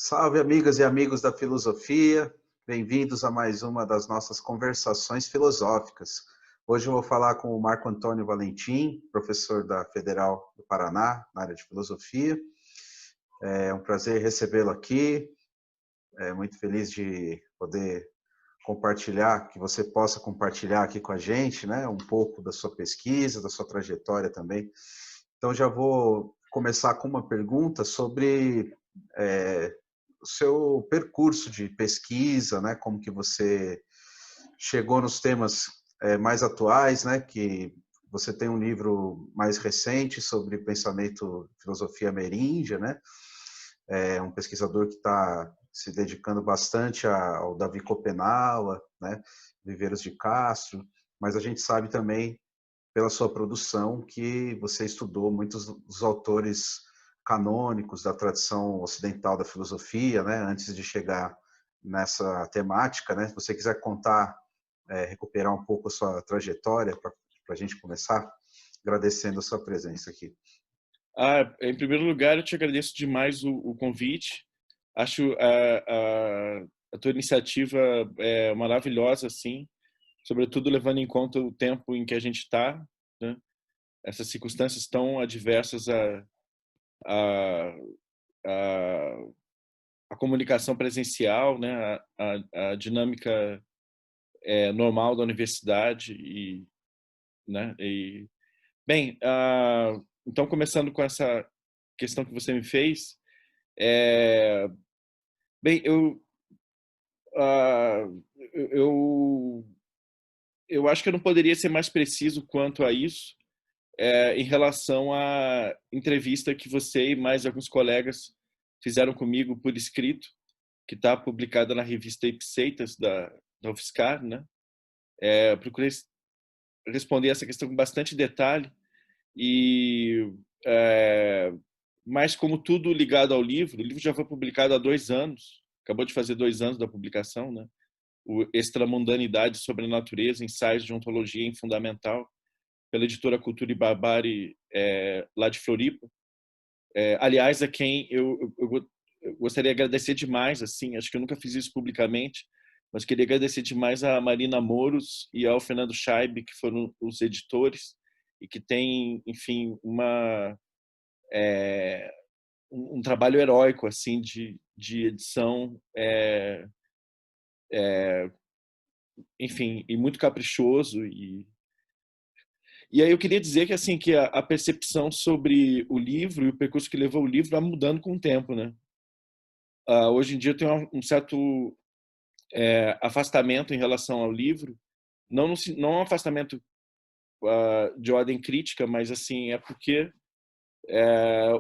Salve, amigas e amigos da filosofia. Bem-vindos a mais uma das nossas conversações filosóficas. Hoje eu vou falar com o Marco Antônio Valentim, professor da Federal do Paraná, na área de filosofia. É um prazer recebê-lo aqui. Muito feliz de poder compartilhar, que você possa compartilhar aqui com a gente, né, um pouco da sua pesquisa, da sua trajetória também. Então, já vou começar com uma pergunta sobre o seu percurso de pesquisa, né? Como que você chegou nos temas mais atuais, né? Que você tem um livro mais recente sobre pensamento, filosofia ameríndia, né? É um pesquisador que está se dedicando bastante ao Davi Copenaua, né? Viveiros de Castro, mas a gente sabe também pela sua produção que você estudou muitos dos autores canônicos da tradição ocidental da filosofia, né, antes de chegar nessa temática, né? Se você quiser contar, recuperar um pouco a sua trajetória para a gente começar, agradecendo a sua presença aqui. Em primeiro lugar, eu te agradeço demais o convite. Acho a tua iniciativa maravilhosa, assim, sobretudo levando em conta o tempo em que a gente está, né? Essas circunstâncias tão adversas à, à, à comunicação presencial, né? A dinâmica normal da universidade né? Bem, então começando com essa questão que você me fez, é, bem, ah, eu, eu acho que eu não poderia ser mais preciso quanto a isso, em relação à entrevista que você e mais alguns colegas fizeram comigo por escrito, que está publicada na revista Ipseitas da UFSCar, né? Eu procurei responder essa questão com bastante detalhe e é, mas como tudo ligado ao livro, o livro já foi publicado há 2 anos, acabou de fazer 2 anos da publicação, né? O Extramundanidade sobre a Natureza, Ensaios de Ontologia em Fundamental, pela editora Cultura e Barbárie, lá de Floripa. Aliás, a quem eu gostaria de agradecer demais, assim, acho que eu nunca fiz isso publicamente, mas queria agradecer demais a Marina Moros e ao Fernando Scheib, que foram os editores, e que tem, enfim, um trabalho heróico, assim, de edição, enfim, e muito caprichoso. E aí eu queria dizer que, assim, que a percepção sobre o livro e o percurso que levou o livro vai mudando com o tempo, né? Hoje em dia eu tenho um certo afastamento em relação ao livro, não um afastamento de ordem crítica, mas assim, é porque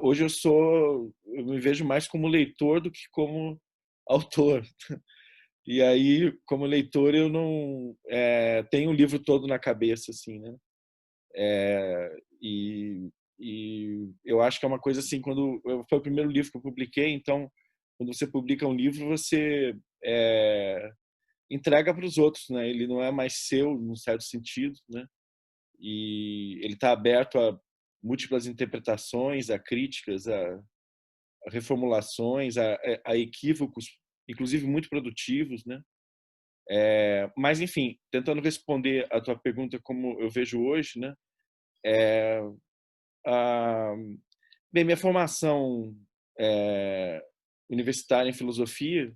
hoje eu me vejo mais como leitor do que como autor. E aí, como leitor, eu não tenho o livro todo na cabeça, assim, né? E, e eu acho que é uma coisa assim, foi o primeiro livro que eu publiquei, então, quando você publica um livro, você entrega para os outros, né? Ele não é mais seu, num certo sentido, né? E ele está aberto a múltiplas interpretações, a críticas, a reformulações, a equívocos, inclusive muito produtivos, né? Mas, enfim, tentando responder a tua pergunta como eu vejo hoje, né? A, Bem, minha formação universitária em filosofia,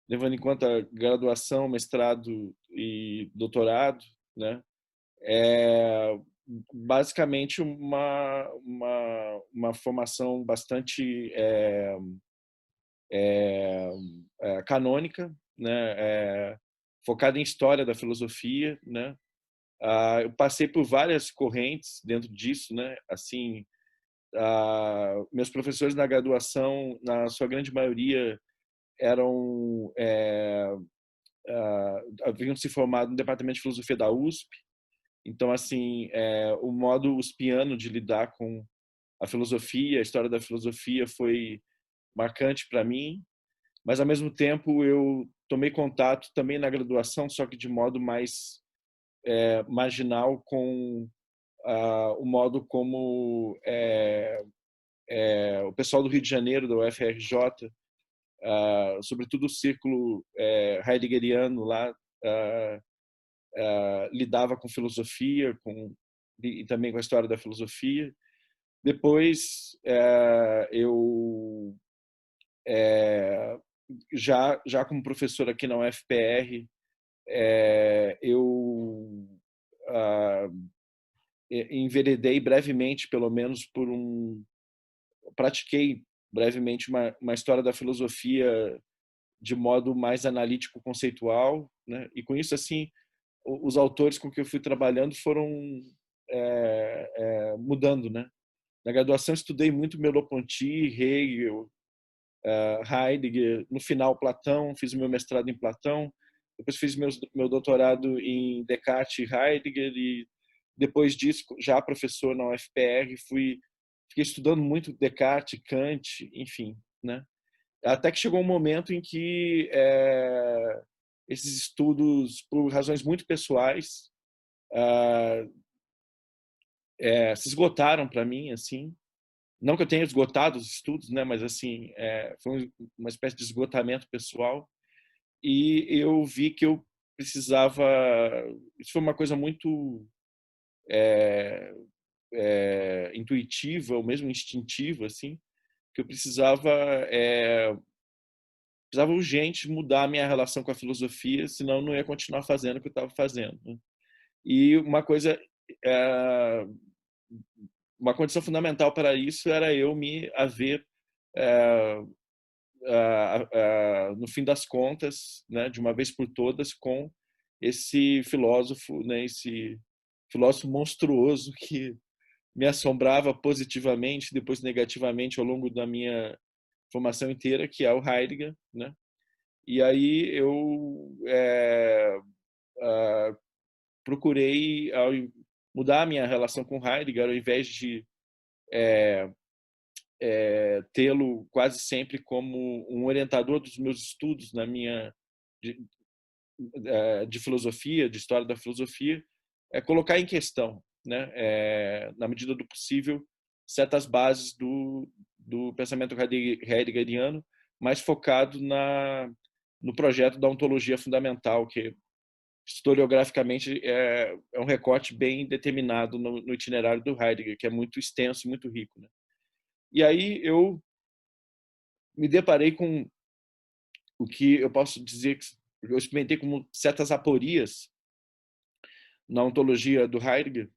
levando em conta graduação, mestrado e doutorado, né? É basicamente uma formação bastante canônica, né? Focada em história da filosofia, né? Eu passei por várias correntes dentro disso, né? Assim, meus professores na graduação, na sua grande maioria, eram haviam se formado no departamento de filosofia da USP. Então, assim, o modo uspiano de lidar com a filosofia, a história da filosofia foi marcante para mim, mas ao mesmo tempo eu tomei contato também na graduação, só que de modo mais marginal, com o modo como o pessoal do Rio de Janeiro, da UFRJ, sobretudo o círculo heideggeriano lá, lidava com filosofia, e também com a história da filosofia. Depois, eu, já como professor aqui na UFPR, eu enveredei brevemente, pelo menos pratiquei brevemente uma história da filosofia de modo mais analítico conceitual, né? E com isso, assim, os autores com que eu fui trabalhando foram mudando, né? Na graduação estudei muito Merleau-Ponty, Hegel, Heidegger, no final Platão, fiz meu mestrado em Platão, depois fiz meu doutorado em Descartes e Heidegger, e depois disso, já professor na UFPR, fiquei estudando muito Descartes, Kant, enfim, né? Até que chegou um momento em que esses estudos, por razões muito pessoais, se esgotaram para mim, assim. Não que eu tenha esgotado os estudos, né? Mas assim, foi uma espécie de esgotamento pessoal, e eu vi que eu precisava. Isso foi uma coisa muito intuitiva, ou mesmo instintiva, assim, que eu precisava urgente mudar a minha relação com a filosofia, senão eu não ia continuar fazendo o que eu estava fazendo, né? E é, uma condição fundamental para isso era eu me haver, é, no fim das contas, né, de uma vez por todas, com esse filósofo, né, esse filósofo monstruoso que me assombrava positivamente, depois negativamente ao longo da minha formação inteira, que é o Heidegger, né? E aí eu procurei mudar a minha relação com Heidegger, ao invés de tê-lo quase sempre como um orientador dos meus estudos de, de filosofia, de história da filosofia, colocar em questão, né, na medida do possível, certas bases do pensamento heideggeriano, mais focado no projeto da ontologia fundamental, que historiograficamente é um recorte bem determinado no itinerário do Heidegger, que é muito extenso e muito rico, né? E aí eu me deparei com o que eu posso dizer que eu experimentei como certas aporias na ontologia do Heidegger,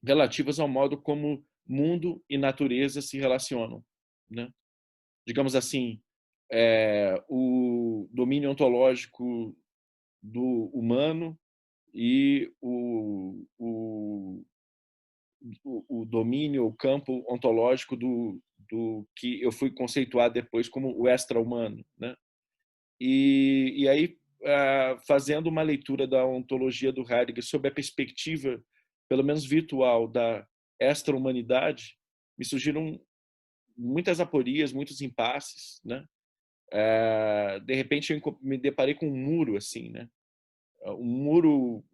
relativas ao modo como mundo e natureza se relacionam, né? Digamos assim, o domínio ontológico do humano e o domínio, o campo ontológico do que eu fui conceituar depois como o extra-humano, né? E aí, fazendo uma leitura da ontologia do Heidegger sob a perspectiva, pelo menos virtual, da extra-humanidade, me surgiram muitas aporias, muitos impasses, né? De repente, eu me deparei com um muro, assim, né? Um muro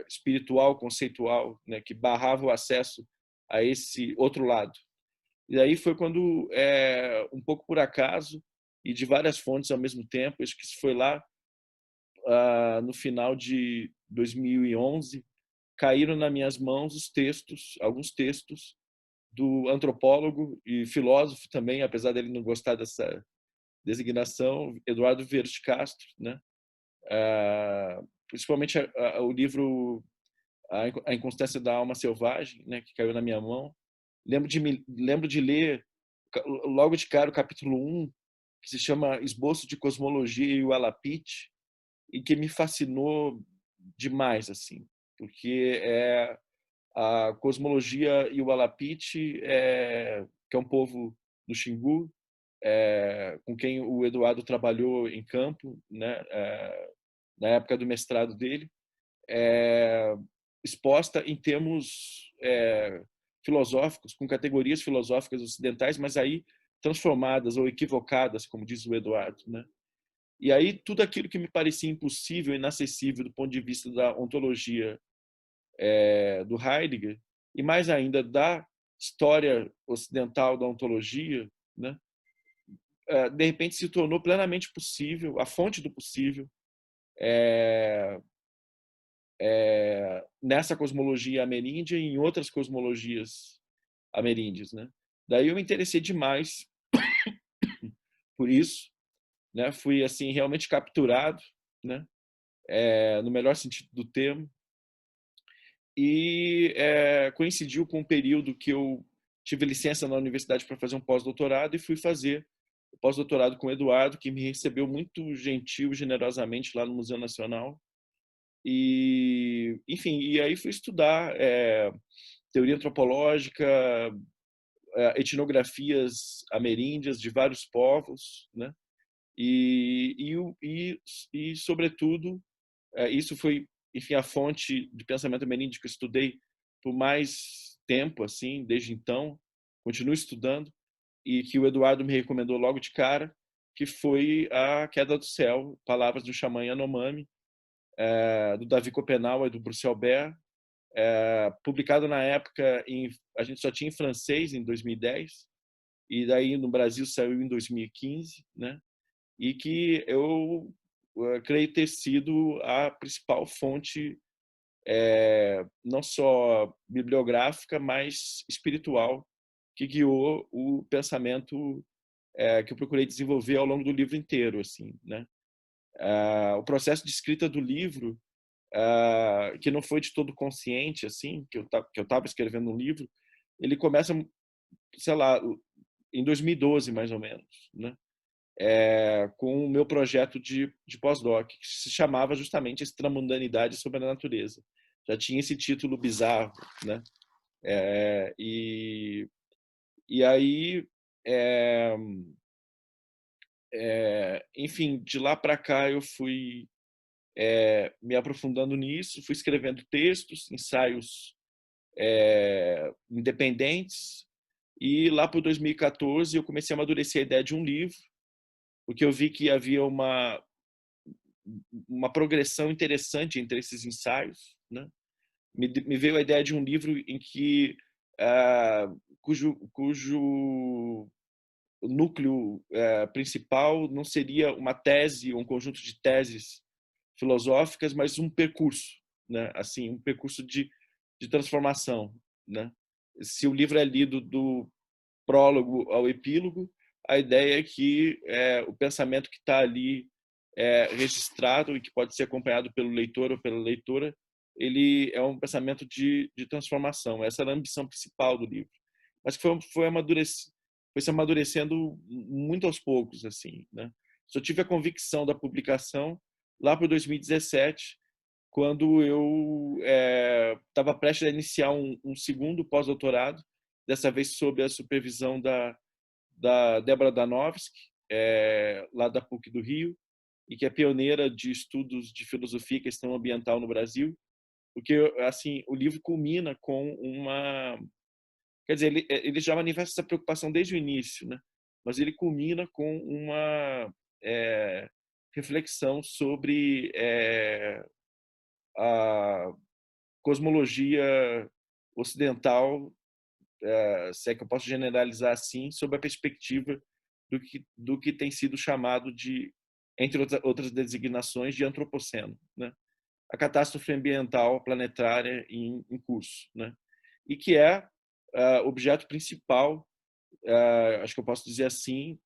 espiritual, conceitual, né? Que barrava o acesso a esse outro lado. E aí foi quando, um pouco por acaso, e de várias fontes ao mesmo tempo, acho que isso foi lá no final de 2011, caíram nas minhas mãos alguns textos do antropólogo e filósofo também, apesar dele não gostar dessa designação, Eduardo Vieira de Castro, né? Principalmente o livro A Inconstância da Alma Selvagem, né, que caiu na minha mão. Lembro de ler logo de cara o capítulo 1, que se chama Esboço de Cosmologia e o Alapite, e que me fascinou demais, assim, porque a cosmologia e o Alapite, que é um povo do Xingu, com quem o Eduardo trabalhou em campo, né, na época do mestrado dele, exposta em termos filosóficos, com categorias filosóficas ocidentais, mas aí transformadas ou equivocadas, como diz o Eduardo, né? E aí tudo aquilo que me parecia impossível, inacessível do ponto de vista da ontologia do Heidegger, e mais ainda da história ocidental da ontologia, né? de repente se tornou plenamente possível, a fonte do possível, nessa cosmologia ameríndia e em outras cosmologias ameríndias, né? Daí eu me interessei demais por isso, né? Fui assim realmente capturado, né? No melhor sentido do termo, e coincidiu com um período que eu tive licença na universidade para fazer um pós-doutorado e fui fazer o pós-doutorado com o Eduardo, que me recebeu muito gentil, generosamente lá no Museu Nacional. E, enfim, e aí fui estudar teoria antropológica, etnografias ameríndias de vários povos, né? E sobretudo, isso foi, enfim, a fonte de pensamento ameríndio que eu estudei por mais tempo, assim, desde então, continuo estudando, e que o Eduardo me recomendou logo de cara, que foi A Queda do Céu, Palavras do Xamã Yanomami, do Davi Copenau e do Bruce Albert, publicado na época, a gente só tinha em francês em 2010, e daí no Brasil saiu em 2015, né? E que eu creio ter sido a principal fonte, não só bibliográfica, mas espiritual, que guiou o pensamento que eu procurei desenvolver ao longo do livro inteiro, assim, né? O processo de escrita do livro, que não foi de todo consciente, assim, que eu estava escrevendo um livro, ele começa, sei lá, em 2012 mais ou menos, né? Com o meu projeto de pós-doc, que se chamava justamente Extramundanidade sobre a Natureza. Já tinha esse título bizarro, né? E aí, enfim, de lá para cá eu fui me aprofundando nisso, fui escrevendo textos, ensaios independentes, e lá por 2014 eu comecei a amadurecer a ideia de um livro, porque eu vi que havia uma progressão interessante entre esses ensaios, né? Me veio a ideia de um livro em que cujo núcleo principal não seria uma tese, um conjunto de teses filosóficas, mas um percurso, né? Assim, um percurso de transformação, né? Se o livro é lido do prólogo ao epílogo, a ideia é que o pensamento que está ali registrado e que pode ser acompanhado pelo leitor ou pela leitora, ele é um pensamento de transformação. Essa era a ambição principal do livro, mas que foi se amadurecendo muito aos poucos, assim, né? Só tive a convicção da publicação lá para 2017, quando eu estava prestes a iniciar um segundo pós-doutorado, dessa vez sob a supervisão da Débora Danowski, lá da PUC do Rio, e que é pioneira de estudos de filosofia e questão ambiental no Brasil, porque assim o livro culmina com uma, quer dizer, ele já manifesta essa preocupação desde o início, né? Mas ele culmina com uma reflexão sobre a cosmologia ocidental, se é que eu posso generalizar assim, sob a perspectiva do que tem sido chamado de, entre outras designações, de antropoceno, né? A catástrofe ambiental planetária em curso, né? E que é objeto principal, acho que eu posso dizer assim,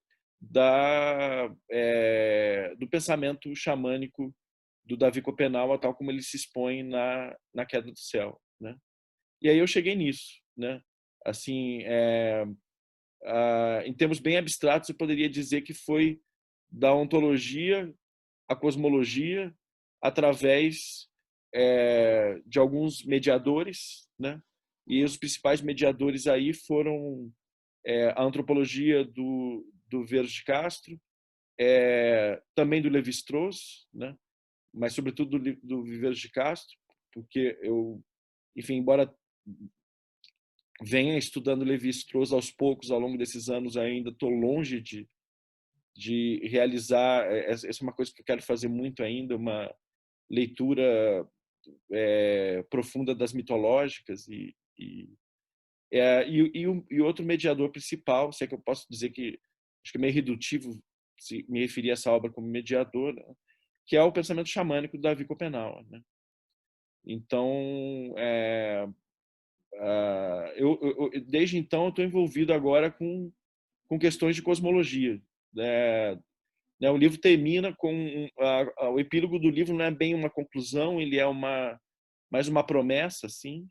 do pensamento xamânico do Davi Copenau, tal como ele se expõe na Queda do Céu, né? E aí eu cheguei nisso, né? Assim, em termos bem abstratos, eu poderia dizer que foi da ontologia à cosmologia através de alguns mediadores, né? E os principais mediadores aí foram a antropologia do Vieira de Castro, também do Lévi-Strauss, né? Mas sobretudo do Vieira de Castro, porque eu, enfim, embora venha estudando Lévi-Strauss aos poucos ao longo desses anos, ainda estou longe de realizar, essa é uma coisa que eu quero fazer muito ainda, uma leitura profunda das mitológicas e outro mediador principal, se é que eu posso dizer que acho que é meio redutivo se me referir a essa obra como mediador, né? Que é o pensamento xamânico do Davi Copenau, né? Então, desde então, eu estou envolvido agora com questões de cosmologia. Né? O livro termina com o epílogo do livro não é bem uma conclusão, ele é mais uma promessa, assim,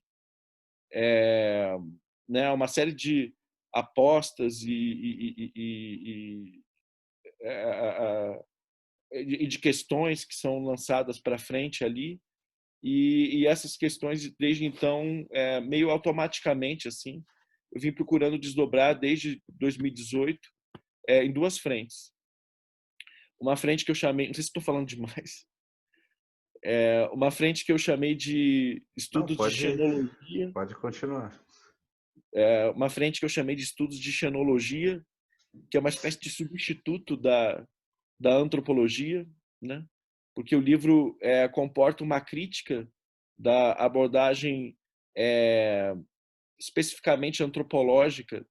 né? Uma série de apostas e de questões que são lançadas para frente ali, e essas questões desde então meio automaticamente assim eu vim procurando desdobrar desde 2018 em duas frentes. Uma frente que eu chamei, não sei se estou falando demais, uma frente que eu chamei de Não, estudos de xenologia, pode continuar. uma frente que eu chamei de estudos de xenologia, que é uma espécie de substituto da antropologia, né? Porque o livro comporta uma crítica da abordagem especificamente antropológica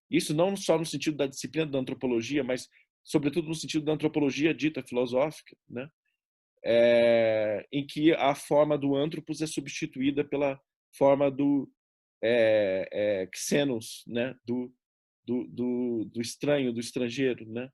isso não só no sentido da disciplina da antropologia, mas sobretudo no sentido da antropologia dita filosófica, né? Em que a forma do antropos é substituída pela forma do xenos, né? Do estranho, do estrangeiro, né?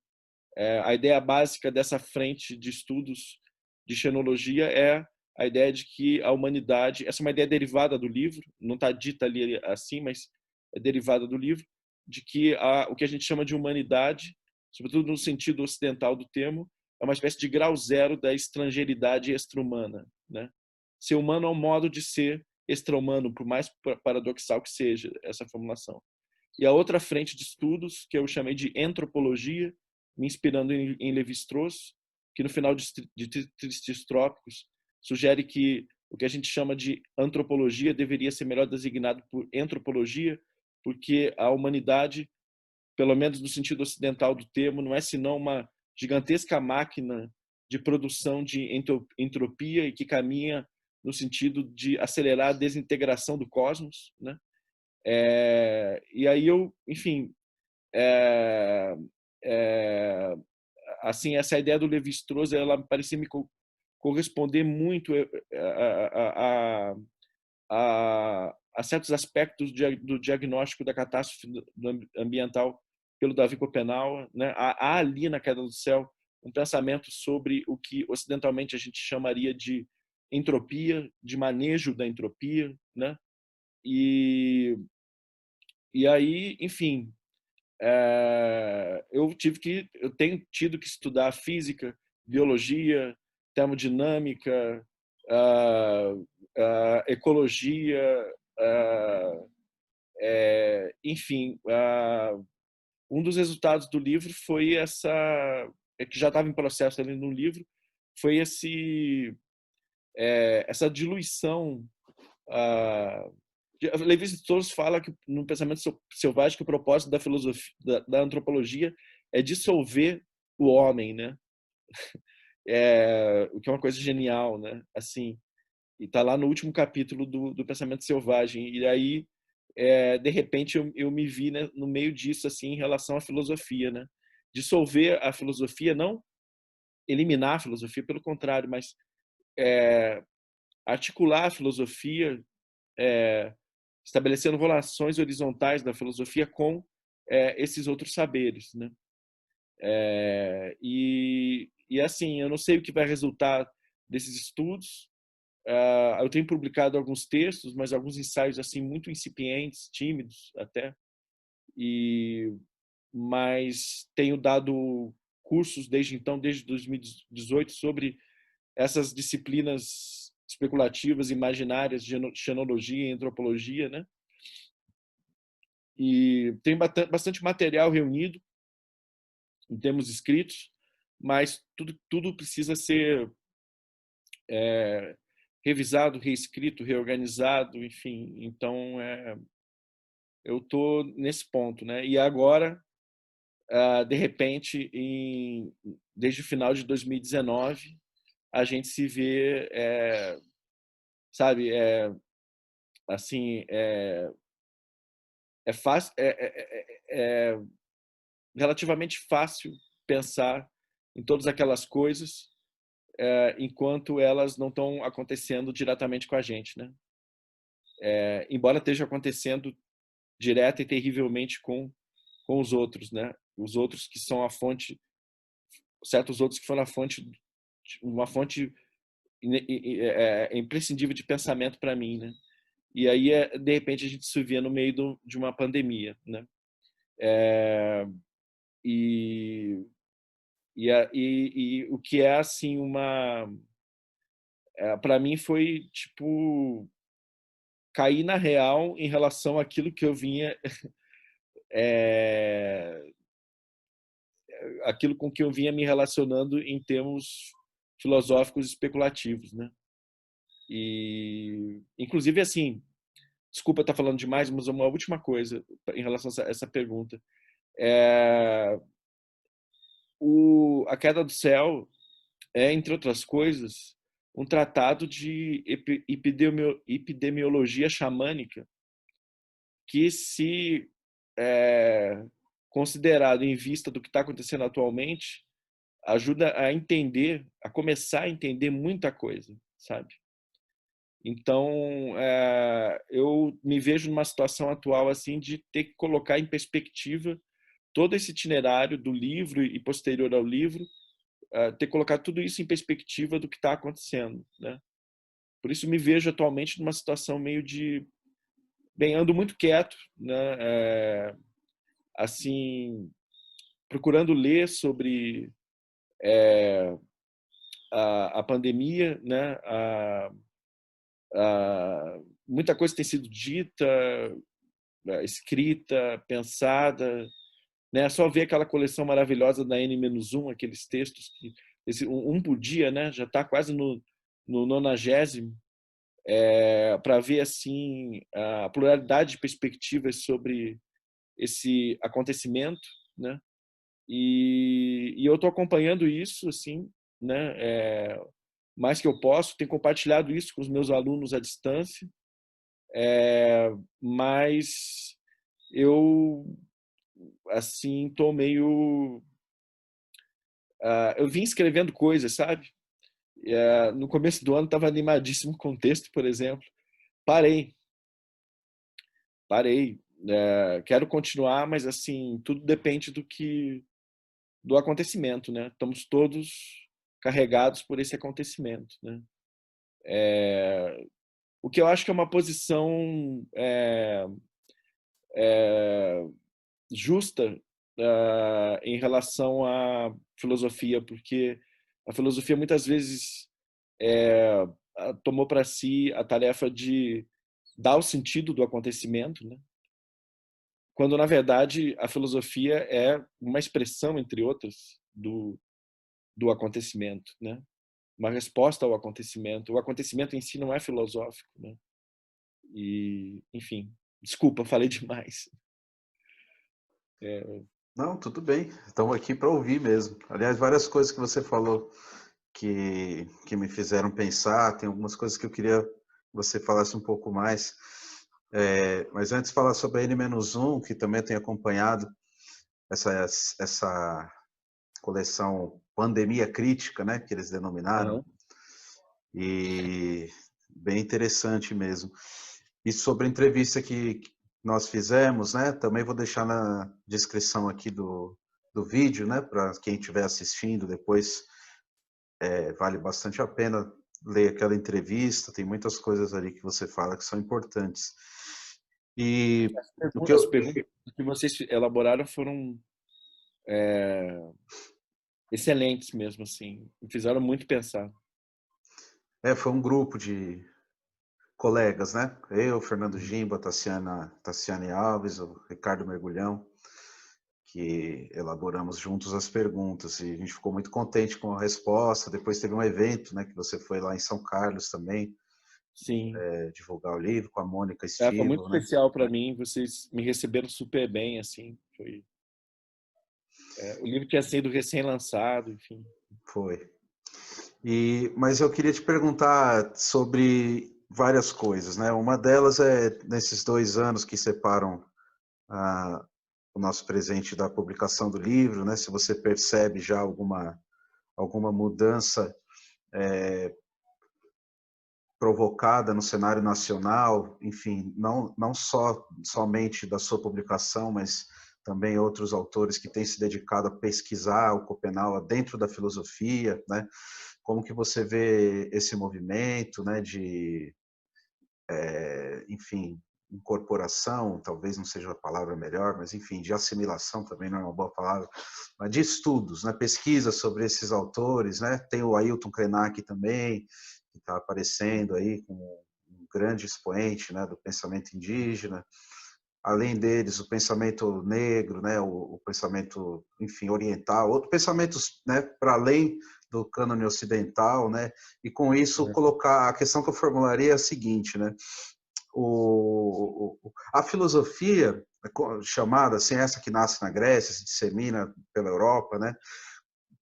A ideia básica dessa frente de estudos de xenologia é a ideia de que a humanidade, essa é uma ideia derivada do livro, não está dita ali assim, mas é derivada do livro, de que o que a gente chama de humanidade, sobretudo no sentido ocidental do termo, é uma espécie de grau zero da estrangeiridade extra-humana, né? Ser humano é um modo de ser extra-humano, por mais paradoxal que seja essa formulação. E a outra frente de estudos, que eu chamei de antropologia, me inspirando em Lévi-Strauss, que no final de Tristes Trópicos sugere que o que a gente chama de antropologia deveria ser melhor designado por antropologia, porque a humanidade, pelo menos no sentido ocidental do termo, não é senão uma gigantesca máquina de produção de entropia e que caminha no sentido de acelerar a desintegração do cosmos, né? E aí eu, enfim, assim, essa ideia do Lévi-Strauss, ela me parecia me corresponder muito a certos aspectos do diagnóstico da catástrofe ambiental pelo Davi Copenau, né? Há ali na Queda do Céu um pensamento sobre o que ocidentalmente a gente chamaria de entropia, de manejo da entropia, né? E aí, enfim, eu tenho tido que estudar física, biologia, termodinâmica, ecologia, enfim, um dos resultados do livro foi que já estava em processo ali no livro, foi essa diluição. Lévi-Strauss fala que no pensamento selvagem que o propósito da filosofia, da antropologia é dissolver o homem, né? O que é uma coisa genial, né? Assim, e tá lá no último capítulo do pensamento selvagem. E aí, de repente, eu me vi, né, no meio disso, assim, em relação à filosofia, né? Dissolver a filosofia, não eliminar a filosofia, pelo contrário, mas articular a filosofia, estabelecendo relações horizontais da filosofia com esses outros saberes, né? E assim, eu não sei o que vai resultar desses estudos. Eu tenho publicado alguns textos, mas alguns ensaios assim muito incipientes, tímidos até. Mas tenho dado cursos desde então, desde 2018, sobre essas disciplinas especulativas, imaginárias, de xenologia e antropologia, né? E tem bastante material reunido em termos escritos, mas tudo precisa ser revisado, reescrito, reorganizado, enfim. Então, eu estou nesse ponto, né? E agora, de repente, desde o final de 2019, a gente se vê, sabe, assim, é fácil, é relativamente fácil pensar em todas aquelas coisas enquanto elas não estão acontecendo diretamente com a gente, né? Embora esteja acontecendo direta e terrivelmente com os outros, né? Os outros que são a fonte, certos outros que foram a fonte, uma fonte imprescindível de pensamento para mim, né? E aí, de repente, a gente se vê no meio de uma pandemia, né? E, e o que é assim para mim foi tipo cair na real em relação àquilo que eu vinha é, aquilo com que eu vinha me relacionando em termos filosóficos especulativos, né? E inclusive assim, desculpa estar falando demais, mas uma última coisa em relação a essa pergunta. A Queda do Céu é, entre outras coisas, um tratado de epidemiologia xamânica que, se considerado em vista do que está acontecendo atualmente, ajuda a entender, a começar a entender muita coisa, sabe? Então, eu me vejo numa situação atual assim de ter que colocar em perspectiva todo esse itinerário do livro e posterior ao livro, ter que colocar tudo isso em perspectiva do que está acontecendo, né? Por isso me vejo atualmente numa situação meio de, bem, ando muito quieto, né? Assim, procurando ler sobre a pandemia, né? Muita coisa tem sido dita, escrita, pensada, né? Só ver aquela coleção maravilhosa da N-1, aqueles textos que um por dia, né? Já está quase no 90º, para ver assim a pluralidade de perspectivas sobre esse acontecimento, né? E eu estou acompanhando isso assim, né? Mais que eu posso, tenho compartilhado isso com os meus alunos à distância, mas eu assim tô meio eu vim escrevendo coisas, sabe? No começo do ano estava animadíssimo com o texto, por exemplo. Parei, parei. Quero continuar, mas assim tudo depende do acontecimento, né? Estamos todos carregados por esse acontecimento, né? O que eu acho que é uma posição justa em relação à filosofia, porque a filosofia muitas vezes tomou para si a tarefa de dar o sentido do acontecimento, né? Quando na verdade a filosofia é uma expressão, entre outras, do acontecimento, né? Uma resposta ao acontecimento. O acontecimento em si não é filosófico, né? E, enfim, desculpa, falei demais. Não, tudo bem. Estamos aqui para ouvir mesmo. Aliás, várias coisas que você falou que me fizeram pensar. Tem algumas coisas que eu queria que você falasse um pouco mais. Mas antes de falar sobre a N-1, que também tenho acompanhado essa coleção Pandemia Crítica, né, que eles denominaram, Uhum. e bem interessante mesmo. E sobre a entrevista que nós fizemos, né, também vou deixar na descrição aqui do vídeo, né, para quem estiver assistindo depois, vale bastante a pena ler aquela entrevista, tem muitas coisas ali que você fala que são importantes. E o que As eu, perguntas que vocês elaboraram foram excelentes mesmo, assim, me fizeram muito pensar. foi um grupo de colegas, né? Eu, Fernando Gimba, Tassiane Alves, o Ricardo Mergulhão, que elaboramos juntos as perguntas e a gente ficou muito contente com a resposta. Depois teve um evento, né, que você foi lá em São Carlos também, Sim, divulgar o livro com a Mônica foi muito Estivo, né? especial para mim. Vocês me receberam super bem, assim. O livro tinha sido recém-lançado, enfim. Foi. Mas eu queria te perguntar sobre várias coisas, né? Uma delas é nesses 2 anos que separam o nosso presente da publicação do livro, né? Se você percebe já alguma mudança provocada no cenário nacional, enfim, não somente da sua publicação, mas também outros autores que têm se dedicado a pesquisar o Schopenhauer dentro da filosofia, né? Como que você vê esse movimento, né, enfim, incorporação, talvez não seja a palavra melhor, mas enfim, de assimilação também não é uma boa palavra, mas de estudos, né, pesquisa sobre esses autores, né? Tem o Ailton Krenak também, que está aparecendo aí como um grande expoente, né, do pensamento indígena. Além deles, o pensamento negro, né, o pensamento, enfim, oriental, outros pensamentos, né, para além do cânone ocidental, né, e com isso colocar a questão que eu formularia é a seguinte, né, a filosofia chamada assim, essa que nasce na Grécia, se dissemina pela Europa, né,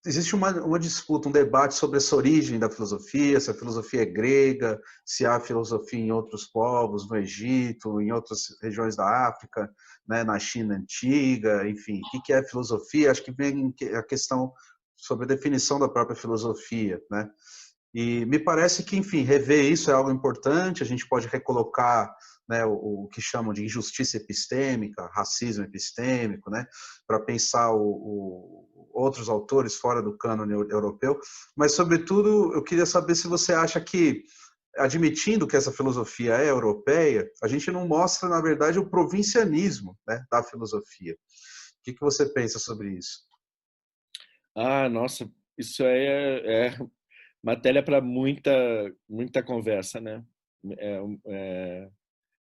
existe uma disputa, um debate sobre essa origem da filosofia, se a filosofia é grega, se há filosofia em outros povos, no Egito, em outras regiões da África, né, na China antiga, enfim, o que é filosofia? Acho que vem a questão sobre a definição da própria filosofia, né? E me parece que, enfim, rever isso é algo importante, a gente pode recolocar, né, o que chamam de injustiça epistêmica, racismo epistêmico, né, para pensar outros autores fora do cânone europeu, mas, sobretudo, eu queria saber se você acha que, admitindo que essa filosofia é europeia, a gente não mostra, na verdade, o provincianismo, né, da filosofia. O que você pensa sobre isso? Nossa, isso é matéria para muita conversa, né? É,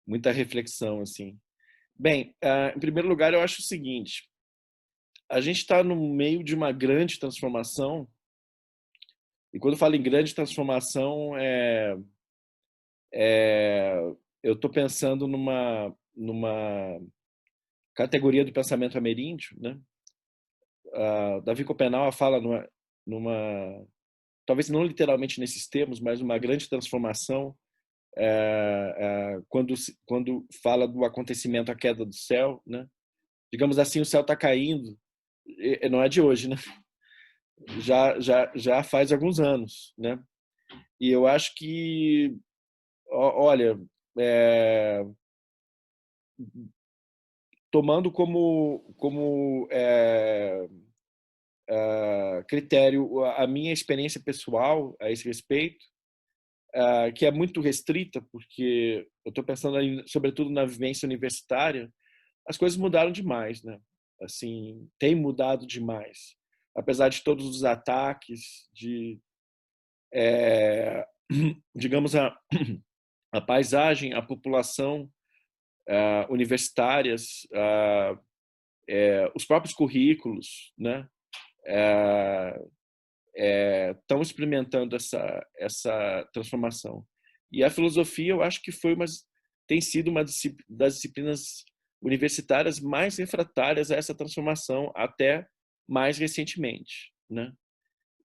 muita reflexão, assim. Bem, em primeiro lugar, eu acho o seguinte: a gente está no meio de uma grande transformação, e quando eu falo em grande transformação, eu estou pensando numa categoria do pensamento ameríndio, né? Davi Copenau fala talvez não literalmente nesses termos, mas uma grande transformação quando fala do acontecimento, a queda do céu, né? Digamos assim, o céu está caindo, não é de hoje, né? Já faz alguns anos, né? E eu acho que, olha, é, tomando como critério a minha experiência pessoal a esse respeito, que é muito restrita, porque eu estou pensando aí, sobretudo na vivência universitária, as coisas mudaram demais, né? Assim, tem mudado demais, apesar de todos os ataques, digamos, a paisagem, a população universitárias, os próprios currículos, né? Estão experimentando essa transformação. E a filosofia, eu acho que tem sido uma das disciplinas universitárias mais refratárias a essa transformação até mais recentemente, né?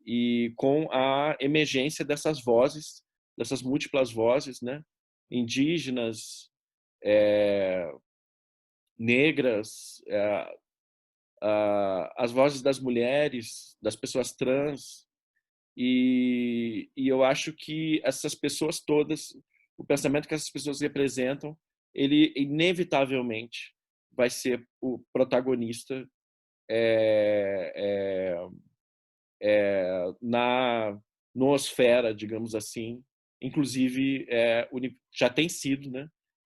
E com a emergência dessas vozes, dessas múltiplas vozes, né? Indígenas, negras, as vozes das mulheres, das pessoas trans, e eu acho que essas pessoas todas, o pensamento que essas pessoas representam, ele inevitavelmente vai ser o protagonista na noosfera, digamos assim, inclusive já tem sido, né?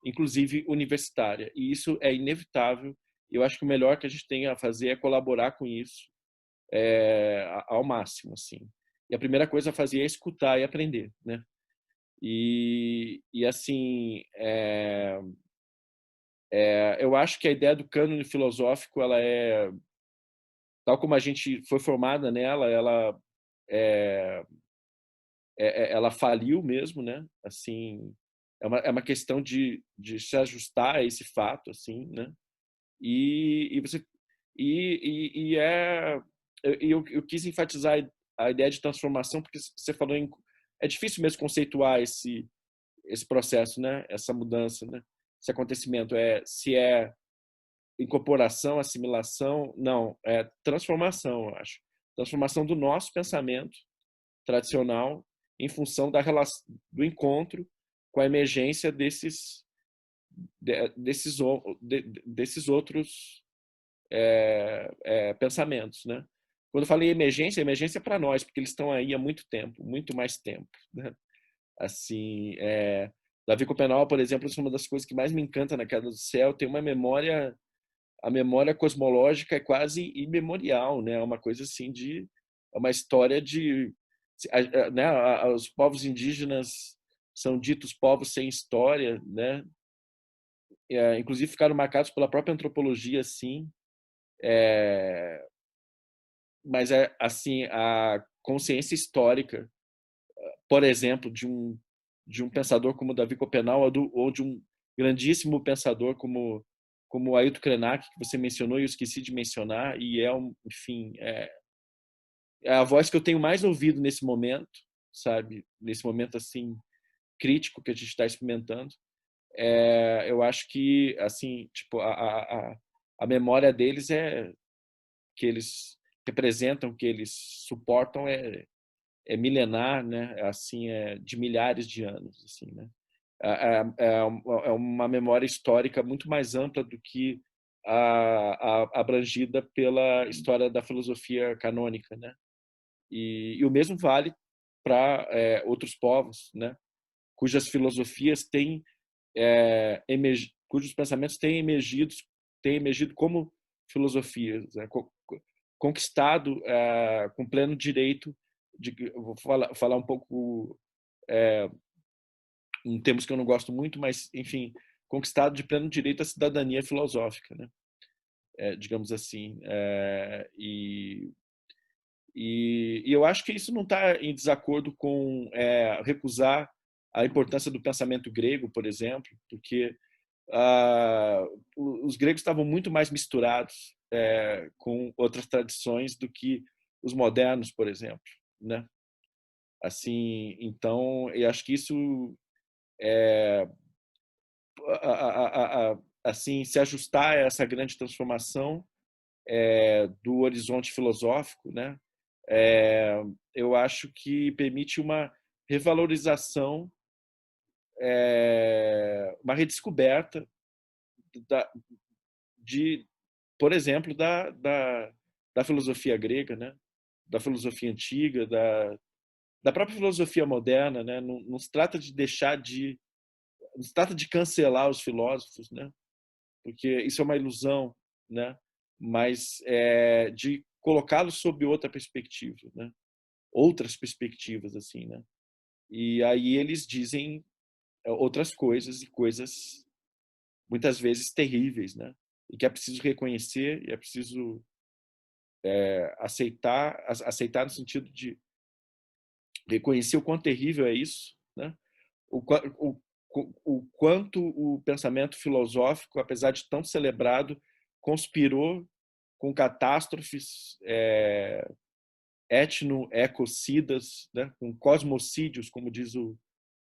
Inclusive universitária. E isso é inevitável. Eu acho que o melhor que a gente tem a fazer é colaborar com isso ao máximo, assim. E a primeira coisa a fazer é escutar e aprender, né? E assim, eu acho que a ideia do cânone filosófico, ela tal como a gente foi formada nela, ela faliu mesmo, né? Assim, é uma questão de se ajustar a esse fato, assim, né? E você e é eu quis enfatizar a ideia de transformação porque você falou é difícil mesmo conceituar esse processo, né? Essa mudança, né? Esse acontecimento se incorporação, assimilação, não, é transformação, eu acho. Transformação do nosso pensamento tradicional em função da relação, do encontro com a emergência desses outros pensamentos, né? Quando eu falei emergência, emergência é para nós, porque eles estão aí há muito tempo, muito mais tempo, né? Assim, Davi Copenau, por exemplo, é uma das coisas que mais me encanta na Queda do Céu, tem uma memória, a memória cosmológica é quase imemorial, né? É uma coisa assim é uma história de, né? Os povos indígenas são ditos povos sem história, né? Inclusive ficaram marcados pela própria antropologia, assim. Mas assim, a consciência histórica, por exemplo, de um pensador como Davi Copenau ou de um grandíssimo pensador como Ailton Krenak, que você mencionou e eu esqueci de mencionar, e enfim, é a voz que eu tenho mais ouvido nesse momento, sabe? Nesse momento assim crítico que a gente está experimentando. Eu acho que assim, tipo, a memória deles que eles representam, que eles suportam é milenar, né? Assim, de milhares de anos, assim, né? É uma memória histórica muito mais ampla do que abrangida pela história da filosofia canônica, né? E o mesmo vale para outros povos, né? Cujas filosofias têm cujos pensamentos têm emergido como filosofias, né? Conquistado com pleno direito vou falar um pouco em termos que eu não gosto muito, mas enfim, conquistado de pleno direito à cidadania filosófica, né? Digamos assim, e eu acho que isso não está em desacordo com recusar a importância do pensamento grego, por exemplo, porque os gregos estavam muito mais misturados com outras tradições do que os modernos, por exemplo, né? Assim, então, eu acho que isso assim, se ajustar a essa grande transformação do horizonte filosófico, né? Eu acho que permite uma revalorização, uma redescoberta da, de, por exemplo, da filosofia grega, né? Da filosofia antiga, da própria filosofia moderna, né? Não se trata de não se trata de cancelar os filósofos, né? Porque isso é uma ilusão, né? Mas de colocá-los sob outra perspectiva, né? Outras perspectivas, assim, né? E aí eles dizem outras coisas e coisas muitas vezes terríveis, né? E que é preciso reconhecer e é preciso aceitar no sentido de reconhecer o quão terrível é isso, né? O, o, o quanto o pensamento filosófico, apesar de tão celebrado, conspirou com catástrofes etno-ecocidas, né? Com cosmocídios, como diz o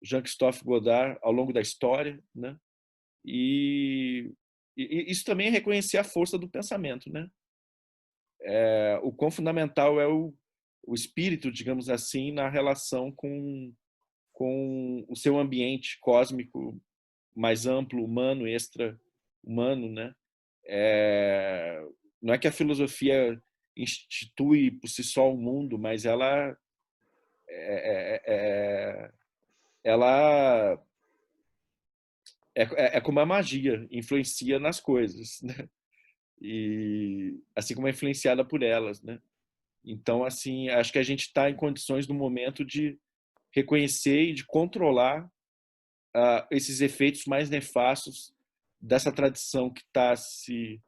Jean-Christophe Godard, ao longo da história, né? E, isso também é reconhecer a força do pensamento, né? O quão fundamental é o espírito, digamos assim, na relação com o seu ambiente cósmico mais amplo, humano, extra-humano, né? Não é que a filosofia institui por si só o mundo, mas ela como a magia, influencia nas coisas, né? E assim como é influenciada por elas, né? Então, assim, acho que a gente está em condições no momento de reconhecer e de controlar esses efeitos mais nefastos dessa tradição que está se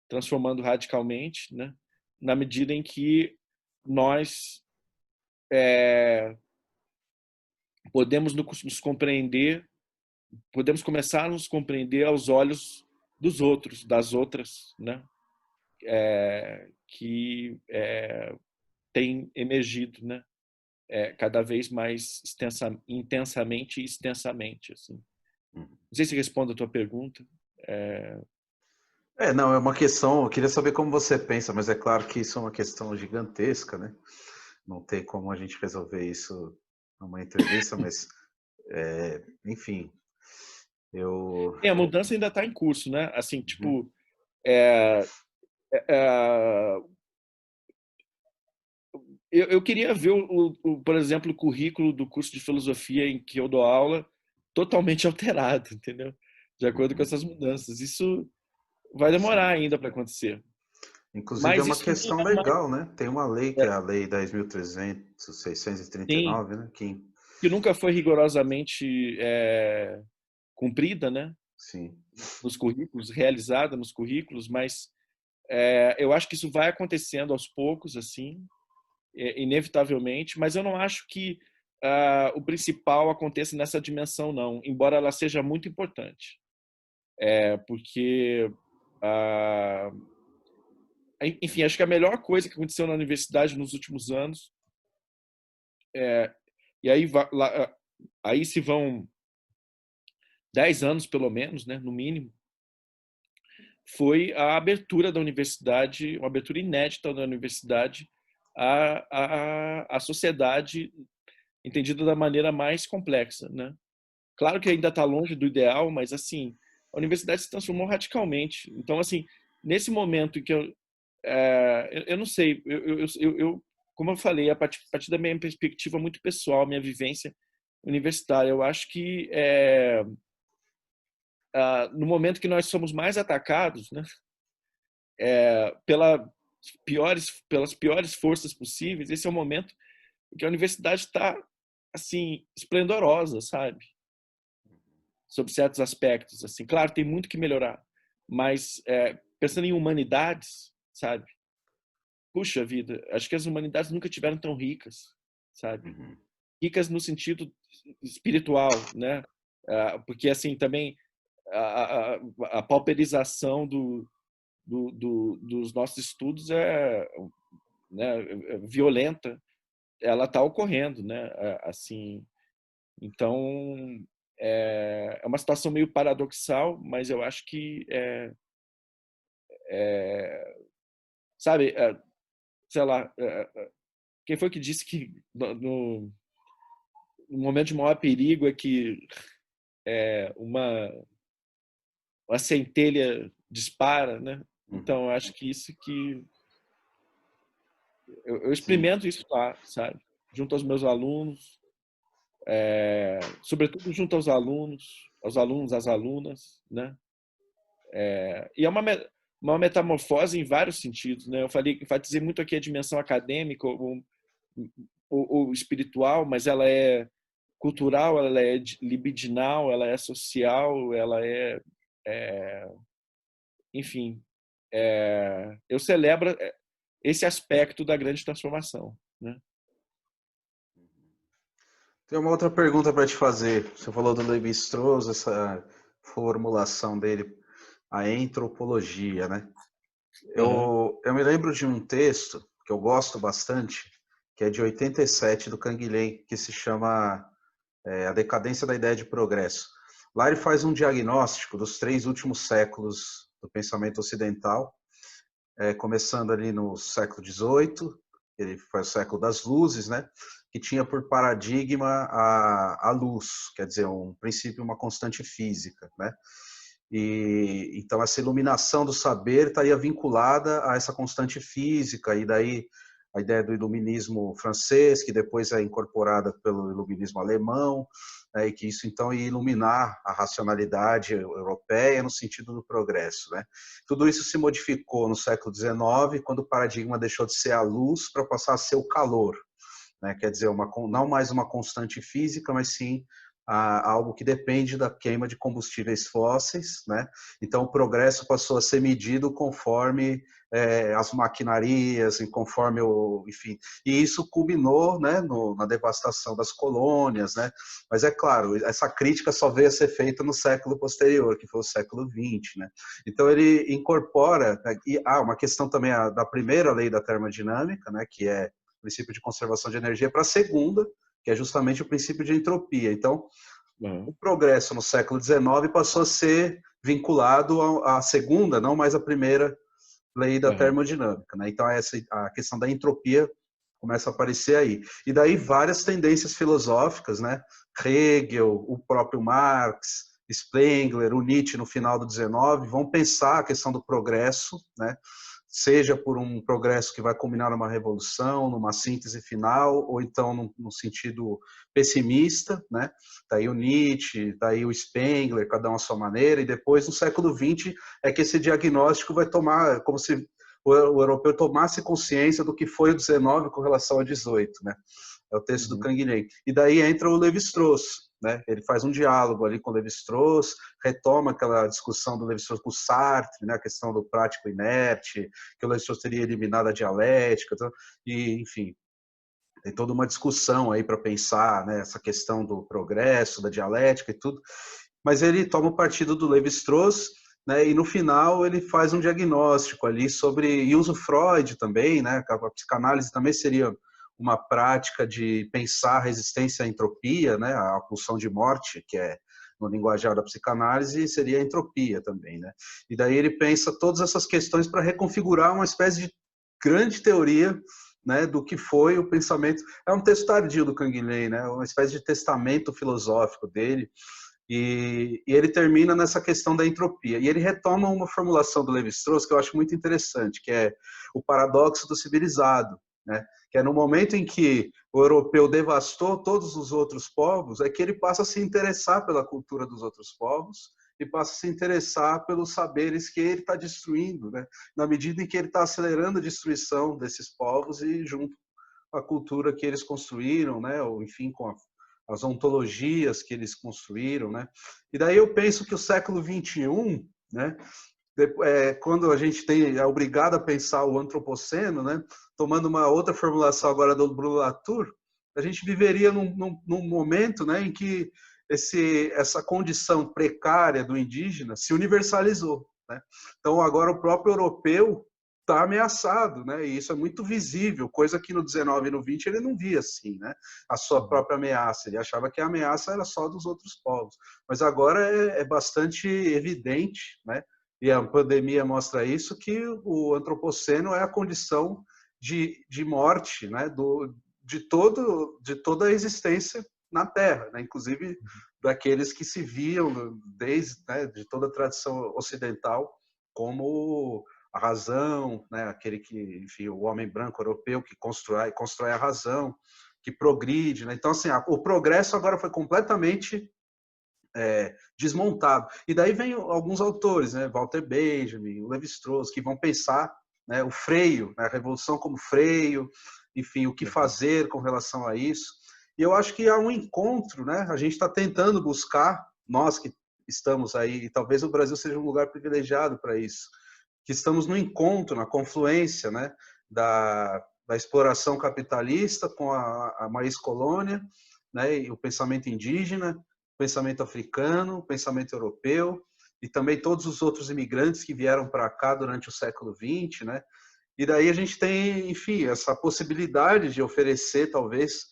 transformando radicalmente, né? Na medida em que nós podemos nos compreender, podemos começar a nos compreender aos olhos dos outros, das outras, né? Que tem emergido, né? Cada vez mais intensamente e extensamente, assim. Não sei se respondo a tua pergunta. Não, é uma questão, eu queria saber como você pensa, mas é claro que isso é uma questão gigantesca, né? Não tem como a gente resolver isso numa entrevista, mas, enfim, eu... A mudança ainda está em curso, né? Assim, Uhum, tipo, é, é, eu queria ver, por exemplo, o currículo do curso de filosofia em que eu dou aula totalmente alterado, entendeu? De acordo com uhum, essas mudanças. Isso vai demorar sim. ainda para acontecer. Inclusive é Mas uma isso não questão é mais, legal, né? Tem uma lei que é a Lei 10.639, sim, né? que nunca foi rigorosamente cumprida, né? Sim. Nos currículos, realizada nos currículos, mas eu acho que isso vai acontecendo aos poucos, assim, inevitavelmente, mas eu não acho que o principal aconteça nessa dimensão, não, embora ela seja muito importante. Porque, ah, enfim, acho que a melhor coisa que aconteceu na universidade nos últimos anos, e aí, aí se vão 10 anos, pelo menos, né, no mínimo, foi a abertura da universidade, uma abertura inédita da universidade à sociedade entendida da maneira mais complexa, né? Claro que ainda está longe do ideal, mas assim, a universidade se transformou radicalmente. Então, assim, nesse momento em que eu não sei, como eu falei, a partir da minha perspectiva muito pessoal, minha vivência universitária, eu acho que no momento que nós somos mais atacados, né, pela pelas piores forças possíveis, esse é o momento em que a universidade está assim esplendorosa, sabe? Sobre certos aspectos, assim. Claro, tem muito que melhorar, mas pensando em humanidades, sabe? Puxa vida, acho que as humanidades nunca tiveram tão ricas, sabe? Uhum. Ricas no sentido espiritual, né? Porque assim também a, a, a pauperização dos nossos estudos né, violenta, ela está ocorrendo, né? Assim, então é uma situação meio paradoxal, mas eu acho que sabe, sei lá, quem foi que disse que no momento de maior perigo é que é, uma centelha dispara, né? Uhum. Então eu acho que isso que eu Sim. experimento isso lá, sabe? Junto aos meus alunos, sobretudo junto aos alunos, às alunas, né? E é uma metamorfose em vários sentidos, né? Eu falei, enfatizei muito aqui a dimensão acadêmica ou espiritual, mas ela é cultural, ela é libidinal, ela é social, ela enfim, eu celebro esse aspecto da grande transformação, né? Tem uma outra pergunta para te fazer. Você falou do Levi-Strauss, essa formulação dele, a entropologia, né? Uhum. Eu me lembro de um texto que eu gosto bastante, que é de 87 do Canguilhem, que se chama A Decadência da Ideia de Progresso. Lá ele faz um diagnóstico dos 3 últimos séculos do pensamento ocidental, começando ali no século XVIII, ele foi o século das luzes, né? Que tinha por paradigma a luz, quer dizer, um princípio, uma constante física, né? E então essa iluminação do saber estaria vinculada a essa constante física, e daí a ideia do iluminismo francês, que depois é incorporada pelo iluminismo alemão, e que isso então ia iluminar a racionalidade europeia no sentido do progresso, né? Tudo isso se modificou no século XIX, quando o paradigma deixou de ser a luz para passar a ser o calor, né? Quer dizer, não mais uma constante física, mas sim algo que depende da queima de combustíveis fósseis, né? Então o progresso passou a ser medido conforme as maquinarias, e conforme enfim, e isso culminou, né, na devastação das colônias, né? Mas é claro, essa crítica só veio a ser feita no século posterior, que foi o século XX, né? Então ele incorpora, né, uma questão também da primeira lei da termodinâmica, né, que é o princípio de conservação de energia, para a segunda, que é justamente o princípio de entropia. Então, o Uhum. progresso no século XIX passou a ser vinculado à segunda, não mais à primeira lei da Uhum. termodinâmica, né? Então a questão da entropia começa a aparecer aí. E daí várias tendências filosóficas, né? Hegel, o próprio Marx, Spengler, o Nietzsche no final do 19 vão pensar a questão do progresso, né? Seja por um progresso que vai culminar numa revolução, numa síntese final, ou então no sentido pessimista, né? Daí o Nietzsche, daí o Spengler, cada um à sua maneira, e depois no século XX é que esse diagnóstico vai tomar, como se o europeu tomasse consciência do que foi o 19 com relação ao 18, né? É o texto do Uhum. Canguilhem. E daí entra o Lévi-Strauss, né? Ele faz um diálogo ali com o Lévi-Strauss, retoma aquela discussão do Lévi-Strauss com o Sartre, né? A questão do prático inerte, que o Lévi-Strauss teria eliminado a dialética, e enfim, tem toda uma discussão aí para pensar, né, essa questão do progresso, da dialética e tudo. Mas ele toma o partido do Lévi-Strauss, né, e no final ele faz um diagnóstico ali sobre, e usa o Freud também, né, a psicanálise também seria uma prática de pensar a resistência à entropia, né, a pulsão de morte, que é no linguajar da psicanálise, seria a entropia também, né? E daí ele pensa todas essas questões para reconfigurar uma espécie de grande teoria, né, do que foi o pensamento. É um texto tardio do Canguilhem, né, uma espécie de testamento filosófico dele, e ele termina nessa questão da entropia. E ele retoma uma formulação do Lévi-Strauss que eu acho muito interessante, que é o paradoxo do civilizado, né? Que é no momento em que o europeu devastou todos os outros povos, é que ele passa a se interessar pela cultura dos outros povos e passa a se interessar pelos saberes que ele está destruindo, né? Na medida em que ele está acelerando a destruição desses povos e junto com a cultura que eles construíram, né? Ou enfim, com as ontologias que eles construíram, né? E daí eu penso que o século XXI, né? Quando a gente é obrigado a pensar o antropoceno, né? Tomando uma outra formulação agora do Bruno Latour, a gente viveria num momento, né, em que essa condição precária do indígena se universalizou, né? Então agora o próprio europeu está ameaçado, né? E isso é muito visível, coisa que no 19 e no 20 ele não via assim, né? A sua própria ameaça, ele achava que a ameaça era só dos outros povos, mas agora é bastante evidente, né? E a pandemia mostra isso, que o antropoceno é a condição de morte, né? De toda a existência na Terra, né? Inclusive daqueles que se viam desde, né, de toda a tradição ocidental como a razão, né? Aquele que, enfim, o homem branco europeu que constrói a razão, que progride, né? Então, assim, o progresso agora foi completamente desmontado. E daí vem alguns autores, né? Walter Benjamin, o Levi-Strauss, que vão pensar, né, o freio, né, a revolução como freio, enfim, o que fazer com relação a isso. E eu acho que há um encontro, né? A gente está tentando buscar, nós que estamos aí, e talvez o Brasil seja um lugar privilegiado para isso, que estamos no encontro, na confluência, né, da exploração capitalista com a maíz colônia, né, e o pensamento indígena, pensamento africano, o pensamento europeu, e também todos os outros imigrantes que vieram para cá durante o século XX, né? E daí a gente tem, enfim, essa possibilidade de oferecer, talvez,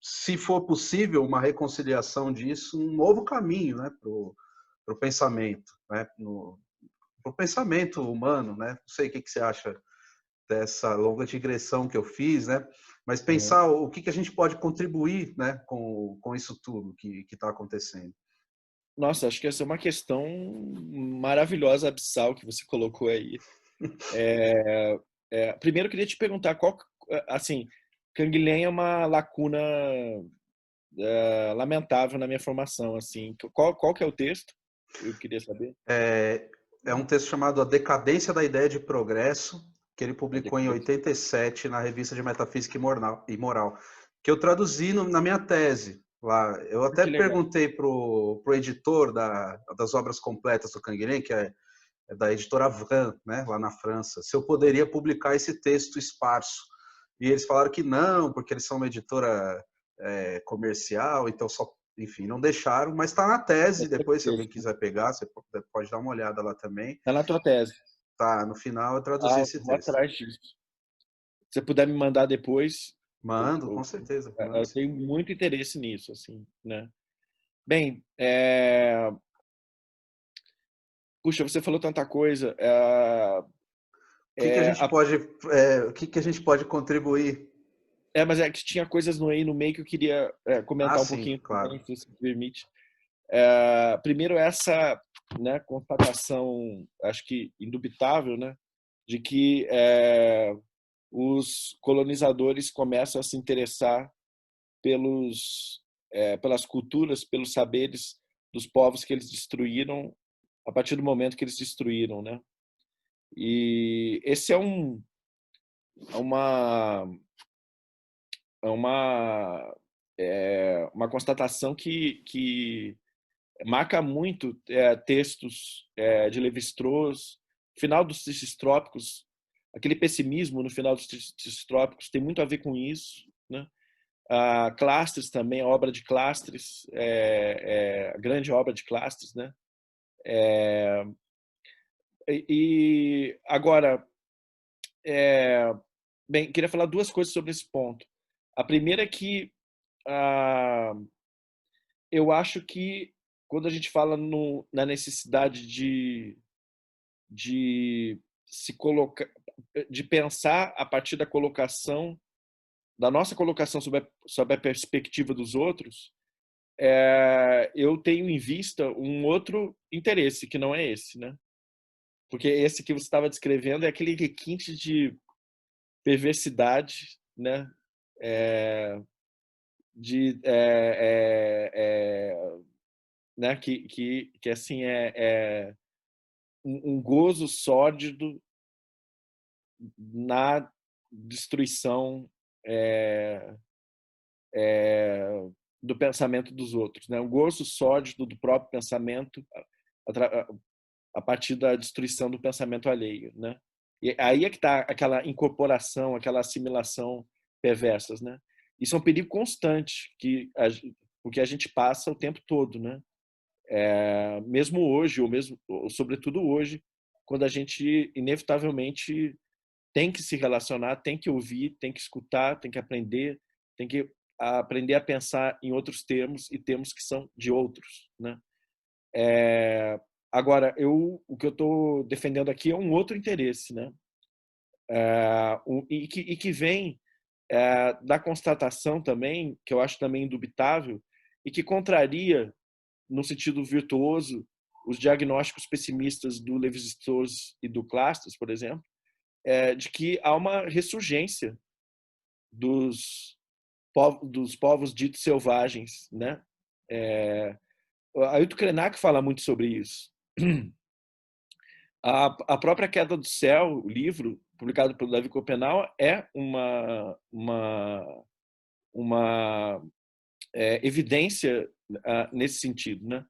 se for possível, uma reconciliação disso, um novo caminho, né, para o pensamento, né, para o pensamento humano, né? Não sei o que você acha dessa longa digressão que eu fiz, né? Mas Uhum. pensar o que a gente pode contribuir, né, com isso tudo que está acontecendo. Nossa, acho que essa é uma questão maravilhosa, abissal, que você colocou aí. Primeiro, eu queria te perguntar, assim, Canguilhem é uma lacuna lamentável na minha formação, assim. Qual que é o texto? Eu queria saber. É um texto chamado A Decadência da Ideia de Progresso, que ele A publicou em decadência. 87 na Revista de Metafísica e Moral, que eu traduzi na minha tese lá. Eu até Que legal. perguntei pro editor das obras completas do Canguilhem, que é da editora Vran, né, lá na França, se eu poderia publicar esse texto esparso. E eles falaram que não, porque eles são uma editora comercial, então só, enfim, não deixaram, mas está na tese, depois se alguém quiser pegar, você pode dar uma olhada lá também. Tá na tua tese. Tá, no final eu traduzi esse Vou texto. atrás disso. Se você puder me mandar depois, Mando, com certeza, mando eu sim. tenho muito interesse nisso, assim, né? Bem, Puxa, você falou tanta coisa. O que que a É, gente a- pode, o que que a gente pode contribuir? mas é que tinha coisas no meio que eu queria Ah, comentar um sim, pouquinho claro. também, se você me permite. Primeiro, essa, né, constatação, acho que indubitável, né, de que os colonizadores começam a se interessar pelas culturas, pelos saberes dos povos que eles destruíram a partir do momento que eles destruíram, né? E esse é uma é uma uma constatação que marca muito textos de Lévi-Strauss, final dos Tristes Trópicos, aquele pessimismo no final dos Tristes Trópicos tem muito a ver com isso, né? A Clastres também, a obra de Clastres, a grande obra de Clastres, né? E agora, bem, queria falar duas coisas sobre esse ponto. A primeira é que ah, eu acho que quando a gente fala na necessidade de se colocar, de pensar a partir da nossa colocação sobre a perspectiva dos outros, eu tenho em vista um outro interesse que não é esse, né? Porque esse que você estava descrevendo é aquele requinte de perversidade, né? É, de né? Que assim é um gozo sórdido na destruição é, do pensamento dos outros, né? Um gozo sórdido do próprio pensamento a partir da destruição do pensamento alheio, né? E aí é que está aquela incorporação, aquela assimilação perversas, né? Isso é um perigo constante porque a gente passa o tempo todo, né? Mesmo hoje, ou sobretudo hoje, quando a gente inevitavelmente tem que se relacionar, tem que ouvir, tem que escutar, tem que aprender a pensar em outros termos e termos que são de outros, né? Agora, o que eu estou defendendo aqui é um outro interesse, né? E que vem da constatação também, que eu acho também indubitável, e que contraria, no sentido virtuoso, os diagnósticos pessimistas do Lévi-Strauss e do Clastres, por exemplo, de que há uma ressurgência dos povos ditos selvagens, né? Ailton Krenak fala muito sobre isso. A própria Queda do Céu, o livro publicado pelo Davi Copenau, é uma evidência nesse sentido, né?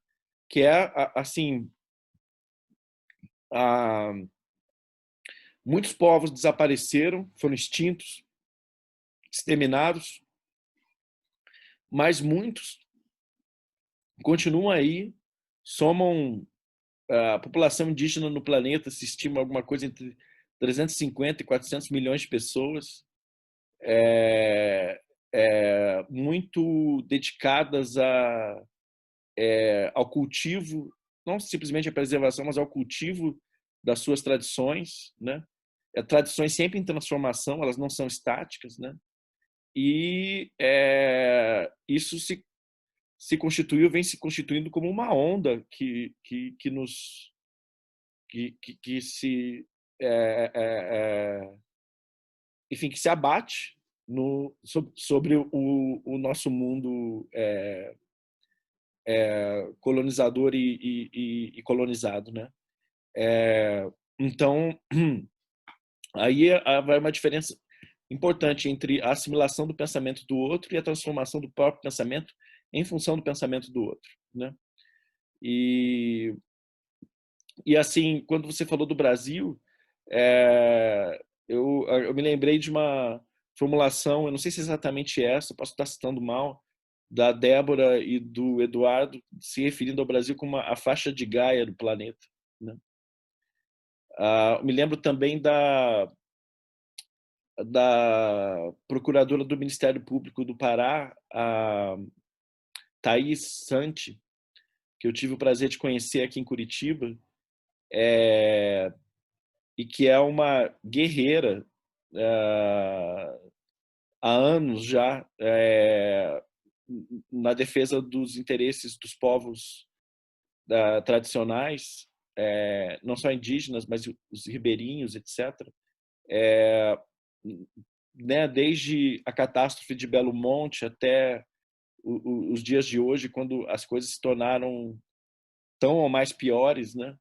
Que é assim, muitos povos desapareceram, foram extintos, exterminados, mas muitos continuam aí, somam a população indígena no planeta, se estima alguma coisa entre 350 e 400 milhões de pessoas, muito dedicadas ao cultivo, não simplesmente à preservação, mas ao cultivo das suas tradições, né? Tradições sempre em transformação, elas não são estáticas, né? E isso vem se constituindo como uma onda que nos que se enfim, que se abate sobre o nosso mundo colonizador e colonizado, né? Então, aí vai uma diferença importante entre a assimilação do pensamento do outro e a transformação do próprio pensamento em função do pensamento do outro, né? E, e assim, quando você falou do Brasil, eu me lembrei de uma formulação, eu não sei se é exatamente essa, posso estar citando mal, da Débora e do Eduardo, se referindo ao Brasil como a faixa de Gaia do planeta, né? Me lembro também da procuradora do Ministério Público do Pará, a Thaís Santi, que eu tive o prazer de conhecer aqui em Curitiba, e que é uma guerreira há anos já na defesa dos interesses dos povos tradicionais, não só indígenas, mas os ribeirinhos, etc. Né, desde a catástrofe de Belo Monte até os dias de hoje, quando as coisas se tornaram tão ou mais piores, né?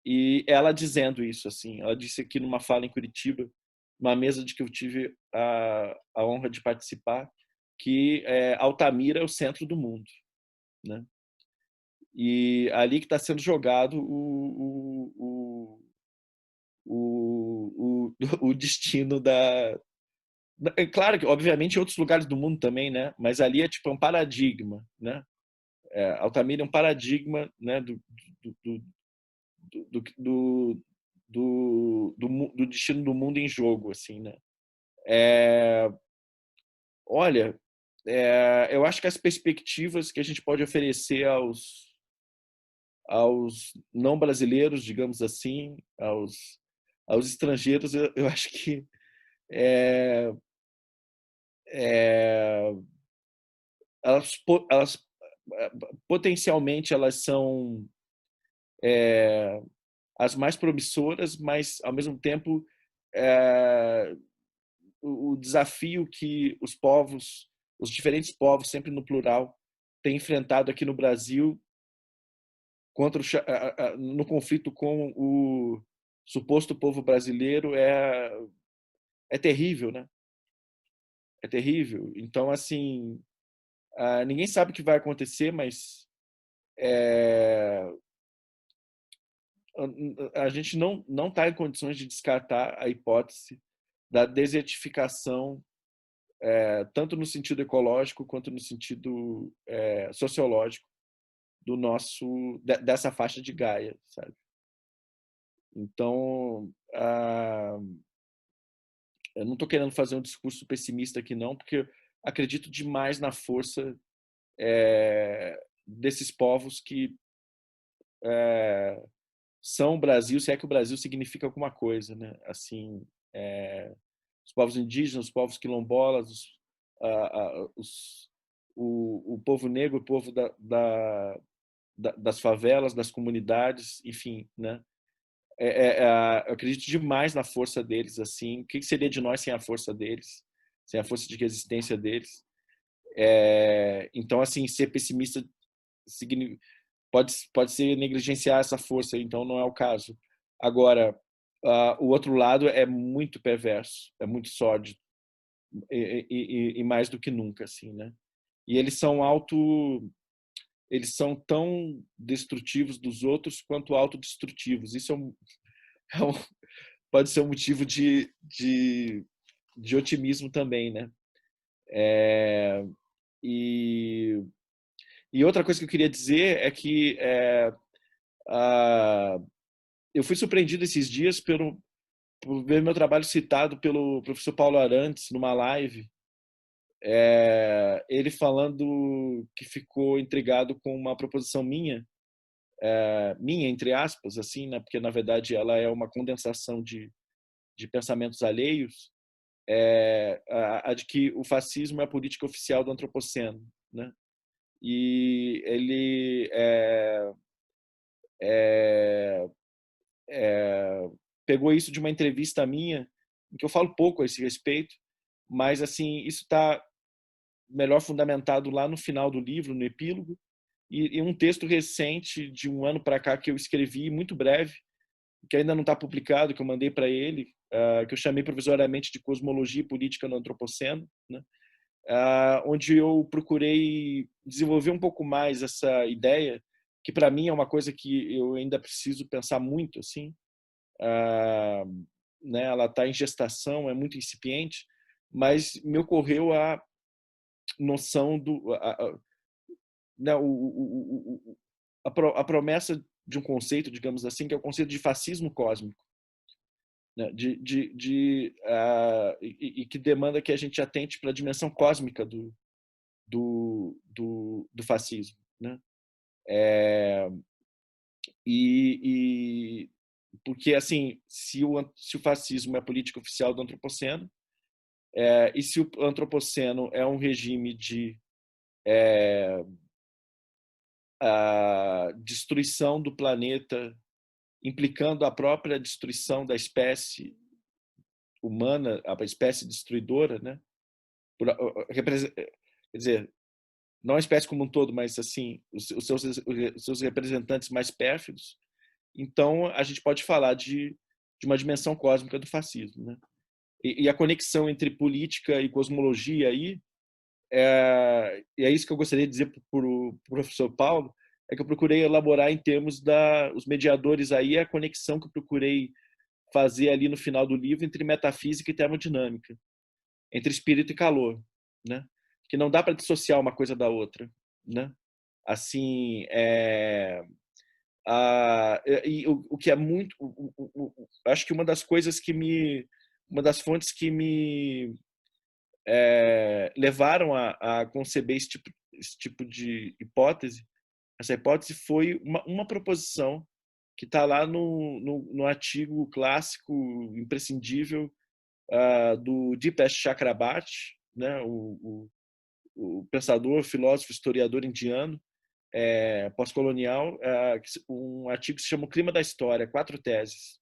E ela dizendo isso, assim, ela disse aqui numa fala em Curitiba, uma mesa de que eu tive a honra de participar, que Altamira é o centro do mundo, né? E ali que está sendo jogado o destino da... É claro que, obviamente, em outros lugares do mundo também, né? Mas ali é tipo um paradigma, né? Altamira é um paradigma, né? Do, do, do destino do mundo em jogo, assim, né? Olha, eu acho que as perspectivas que a gente pode oferecer aos não brasileiros, digamos assim, aos estrangeiros, eu acho que é, é, elas potencialmente elas são as mais promissoras, mas ao mesmo tempo é, o desafio que os diferentes povos, sempre no plural, têm enfrentado aqui no Brasil contra no conflito com o suposto povo brasileiro é terrível, né? É terrível. Então, assim, ninguém sabe o que vai acontecer, mas a gente não está em condições de descartar a hipótese da desertificação, tanto no sentido ecológico quanto no sentido sociológico dessa faixa de Gaia, sabe? Então, eu não estou querendo fazer um discurso pessimista aqui não, porque eu acredito demais na força desses povos que são o Brasil, se é que o Brasil significa alguma coisa, né? Assim, os povos indígenas, os povos quilombolas, o povo negro, o povo das favelas, das comunidades, enfim, né? Eu acredito demais na força deles, assim. O que seria de nós sem a força deles, sem a força de resistência deles? Então, assim, ser pessimista pode ser negligenciar essa força, então não é o caso. Agora, o outro lado é muito perverso, é muito sórdido, e mais do que nunca, assim, né? E eles são tão destrutivos dos outros quanto autodestrutivos. Isso é um, pode ser um motivo de otimismo também, né? E, e outra coisa que eu queria dizer é que eu fui surpreendido esses dias por ver meu trabalho citado pelo professor Paulo Arantes numa live, ele falando que ficou intrigado com uma proposição minha entre aspas, assim, né? Porque na verdade ela é uma condensação de pensamentos alheios, a de que o fascismo é a política oficial do antropoceno, né? E ele pegou isso de uma entrevista minha, em que eu falo pouco a esse respeito, mas assim isso está melhor fundamentado lá no final do livro, no epílogo, e um texto recente de um ano para cá que eu escrevi, muito breve, que ainda não está publicado, que eu mandei para ele, que eu chamei provisoriamente de Cosmologia e Política no Antropoceno, né? Onde eu procurei desenvolver um pouco mais essa ideia, que para mim é uma coisa que eu ainda preciso pensar muito, assim, né? Ela está em gestação, é muito incipiente, mas me ocorreu a noção né, a promessa de um conceito, digamos assim, que é o conceito de fascismo cósmico, né? E que demanda que a gente atente para a dimensão cósmica do fascismo, né? E porque assim, se o fascismo é a política oficial do antropoceno, e se o antropoceno é um regime de a destruição do planeta, implicando a própria destruição da espécie humana, a espécie destruidora, né? Quer dizer, não a espécie como um todo, mas assim os seus representantes mais pérfidos. Então a gente pode falar de uma dimensão cósmica do fascismo, né? E a conexão entre política e cosmologia aí e é isso que eu gostaria de dizer para o professor Paulo, é que eu procurei elaborar em termos os mediadores aí, a conexão que eu procurei fazer ali no final do livro entre metafísica e termodinâmica, entre espírito e calor, né? Que não dá para dissociar uma coisa da outra, né? Assim, e o que é muito, acho que uma das coisas uma das fontes que me levaram a conceber esse tipo de hipótese, essa hipótese foi uma proposição que está lá no artigo clássico imprescindível do Dipesh Chakrabarty, né, o pensador, filósofo, historiador indiano, pós-colonial, um artigo que se chama O Clima da História, 4 teses,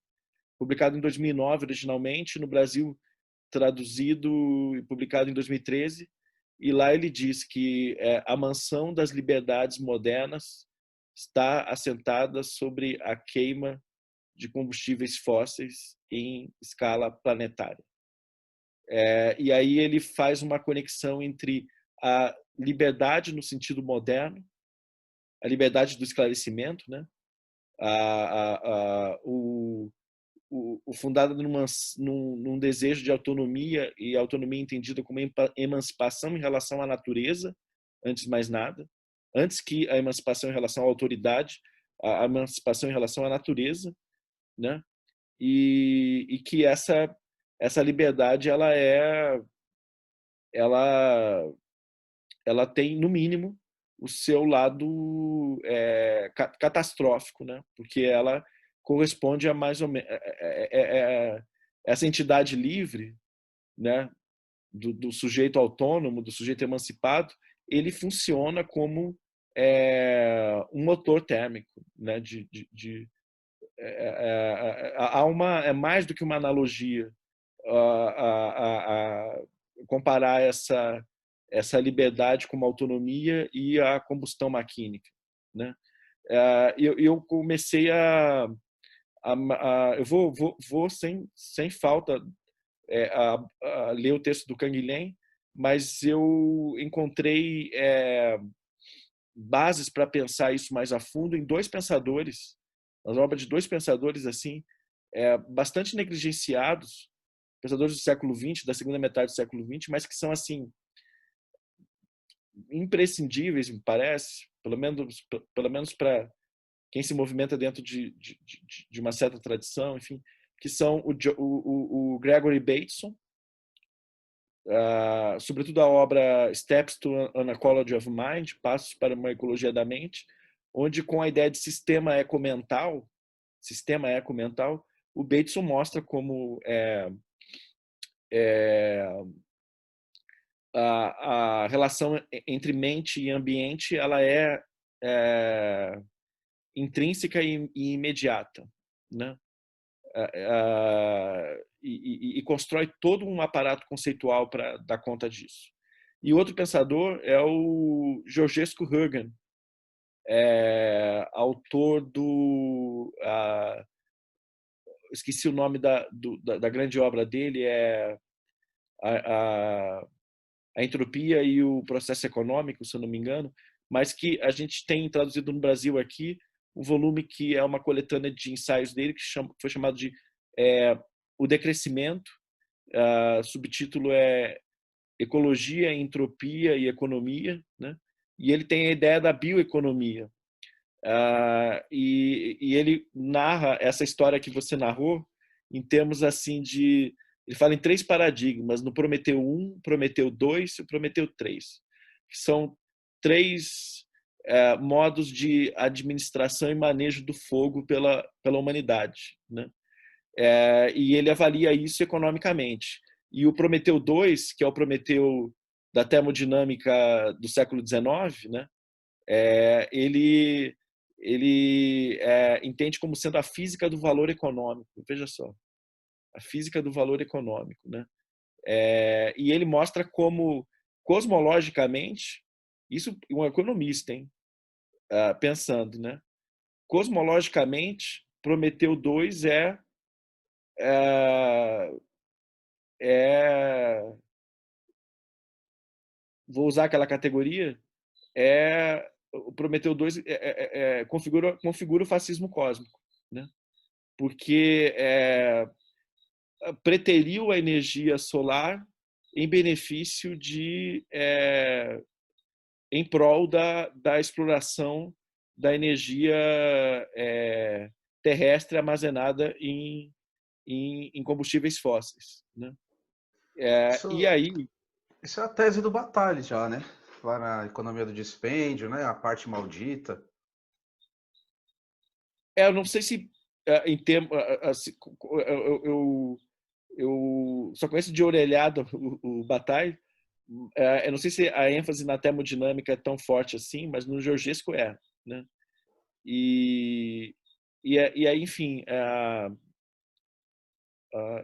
publicado em 2009 originalmente, no Brasil traduzido e publicado em 2013, e lá ele diz que a mansão das liberdades modernas está assentada sobre a queima de combustíveis fósseis em escala planetária. E aí ele faz uma conexão entre a liberdade no sentido moderno, a liberdade do esclarecimento, né? O fundado num desejo de autonomia, e autonomia entendida como emancipação em relação à natureza, antes de mais nada, antes que a emancipação em relação à autoridade, a emancipação em relação à natureza, né? E que essa liberdade ela tem, no mínimo, o seu lado catastrófico, né? Porque ela corresponde a mais ou menos essa entidade livre, né? Do sujeito autônomo, do sujeito emancipado, ele funciona como um motor térmico, né? É mais do que uma analogia a comparar essa liberdade com uma autonomia e a combustão maquínica, né? Eu comecei eu vou sem falta a ler o texto do Canguilhem, mas eu encontrei bases para pensar isso mais a fundo em dois pensadores, nas obras de dois pensadores assim bastante negligenciados, pensadores do século XX, da segunda metade do século XX, mas que são assim imprescindíveis, me parece, pelo menos para quem se movimenta dentro de uma certa tradição, enfim, que são o Gregory Bateson, sobretudo a obra Steps to an Ecology of Mind, Passos para uma Ecologia da Mente, onde com a ideia de sistema ecomental, o Bateson mostra como a relação entre mente e ambiente ela é intrínseca e imediata, né? E constrói todo um aparato conceitual para dar conta disso. E outro pensador é o Georgescu Högen, autor esqueci o nome da grande obra dele, a entropia e o processo econômico, se eu não me engano, mas que a gente tem traduzido no Brasil aqui um volume que é uma coletânea de ensaios dele que foi chamado de O Decrescimento. Subtítulo é Ecologia, Entropia e Economia, né? E ele tem a ideia da bioeconomia. E ele narra essa história que você narrou em termos assim de... Ele fala em 3 paradigmas, no Prometeu 1, Prometeu 2 e Prometeu 3, que são 3 modos de administração e manejo do fogo pela humanidade, né? E ele avalia isso economicamente. E o Prometeu 2, que é o Prometeu da termodinâmica do século XIX, né? Ele entende como sendo a física do valor econômico. Veja só, a física do valor econômico, né? E ele mostra como, cosmologicamente, isso um economista, hein? Pensando, né? Cosmologicamente, Prometeu 2 é, é, vou usar aquela categoria, o Prometeu 2 configura o fascismo cósmico, né? Porque preteriu a energia solar em benefício em prol da exploração da energia terrestre armazenada em combustíveis fósseis, né? E Isso, aí, isso é a tese do Batalha já, né? Lá na economia do dispêndio, né? A parte maldita. eu não sei se em termos, assim, eu só conheço de orelhada o Bataille. Eu não sei se a ênfase na termodinâmica é tão forte assim, mas no Georgescu né? E, e aí, enfim,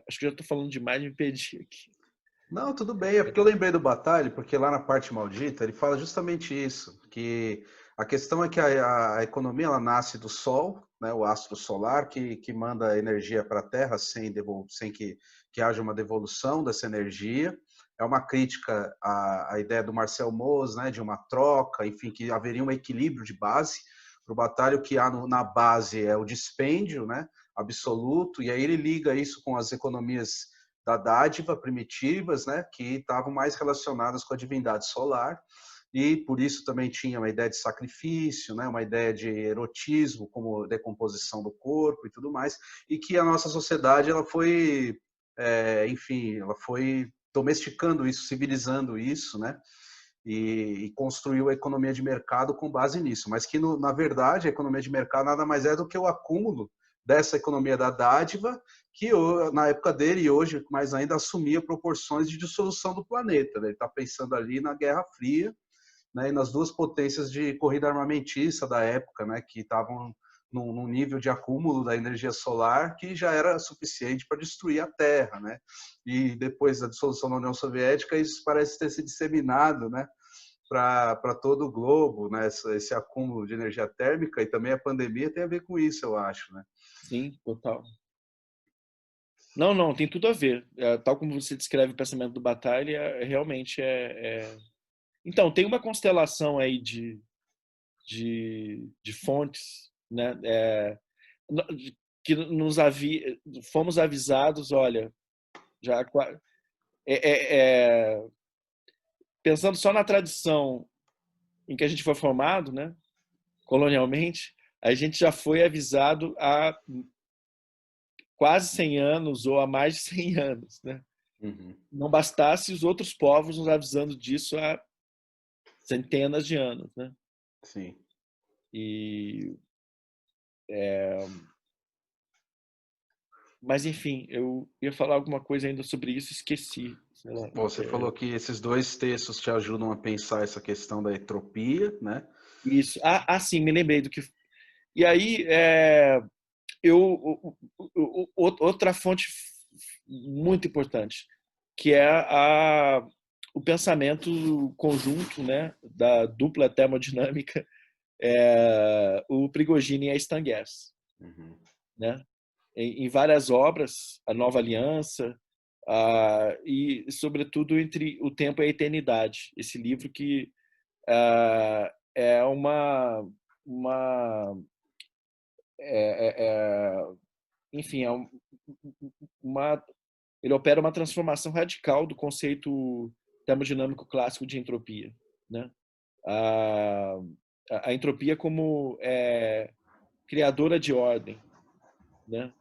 acho que já estou falando demais, me perdi aqui. Não, tudo bem, é porque eu lembrei do Batalha, porque lá na parte maldita ele fala justamente isso, que a questão é que a economia ela nasce do Sol, né, o astro solar, que manda energia para a Terra sem que haja uma devolução dessa energia. É uma crítica à ideia do Marcel Mauss, né, de uma troca, enfim, que haveria um equilíbrio de base. Para o Batalha, o que há na base é o dispêndio, né, absoluto, e aí ele liga isso com as economias da dádiva primitivas, né, que estavam mais relacionadas com a divindade solar, e por isso também tinha uma ideia de sacrifício, né, uma ideia de erotismo como decomposição do corpo e tudo mais, e que a nossa sociedade ela foi, enfim, ela foi domesticando isso, civilizando isso, né, e construiu a economia de mercado com base nisso, mas que na verdade a economia de mercado nada mais é do que o acúmulo dessa economia da dádiva, que na época dele e hoje mais ainda assumia proporções de dissolução do planeta. Né? Ele está pensando ali na Guerra Fria, né, e nas duas potências de corrida armamentista da época, né, que estavam num nível de acúmulo da energia solar que já era suficiente para destruir a Terra, né? E depois da dissolução da União Soviética, isso parece ter se disseminado, né, para todo o globo, né, esse acúmulo de energia térmica, e também a pandemia tem a ver com isso, eu acho, né? Sim, total. Não, não, tem tudo a ver. Tal como você descreve o pensamento do Bataille, realmente Então, tem uma constelação aí de fontes, né? Que fomos avisados, olha, já é, é, é, pensando só na tradição em que a gente foi formado, né? Colonialmente, a gente já foi avisado há quase 100 anos ou há mais de 100 anos, né? Uhum. Não bastasse os outros povos nos avisando disso há centenas de anos, né? Sim. E, mas enfim, eu ia falar alguma coisa ainda sobre isso, esqueci. Sei lá. Você falou que esses dois textos te ajudam a pensar essa questão da entropia, né? Isso. Sim, me lembrei do que. E aí, outra fonte muito importante, que é o pensamento conjunto, né, da dupla termodinâmica, o Prigogine e a Stan Getz, Uhum. né? Em várias obras, a Nova Aliança, e sobretudo entre o tempo e a eternidade, esse livro que é uma é, é, enfim, uma, ele opera uma transformação radical do conceito termodinâmico clássico de entropia, né? A, a entropia como criadora de ordem, né?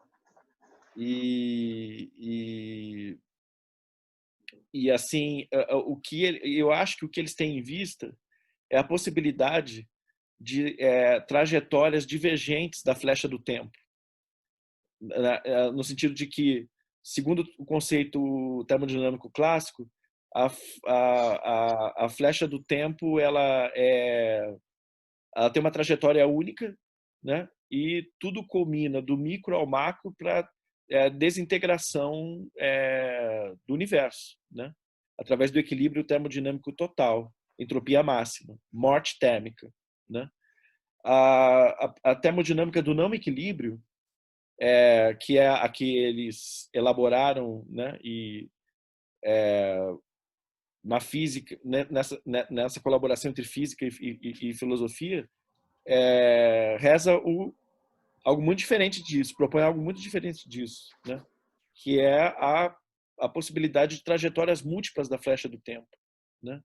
E, e assim, eu acho que o que eles têm em vista é a possibilidade de trajetórias divergentes da flecha do tempo, no sentido de que, segundo o conceito termodinâmico clássico, a flecha do tempo ela tem uma trajetória única, né? E tudo culmina do micro ao macro para desintegração do universo, né? Através do equilíbrio termodinâmico total, entropia máxima, morte térmica, né? A termodinâmica do não equilíbrio, que é a que eles elaboraram, né? E na física, né? Nessa colaboração entre física e filosofia, reza algo muito diferente disso, propõe algo muito diferente disso, né? Que é a possibilidade de trajetórias múltiplas da flecha do tempo, né?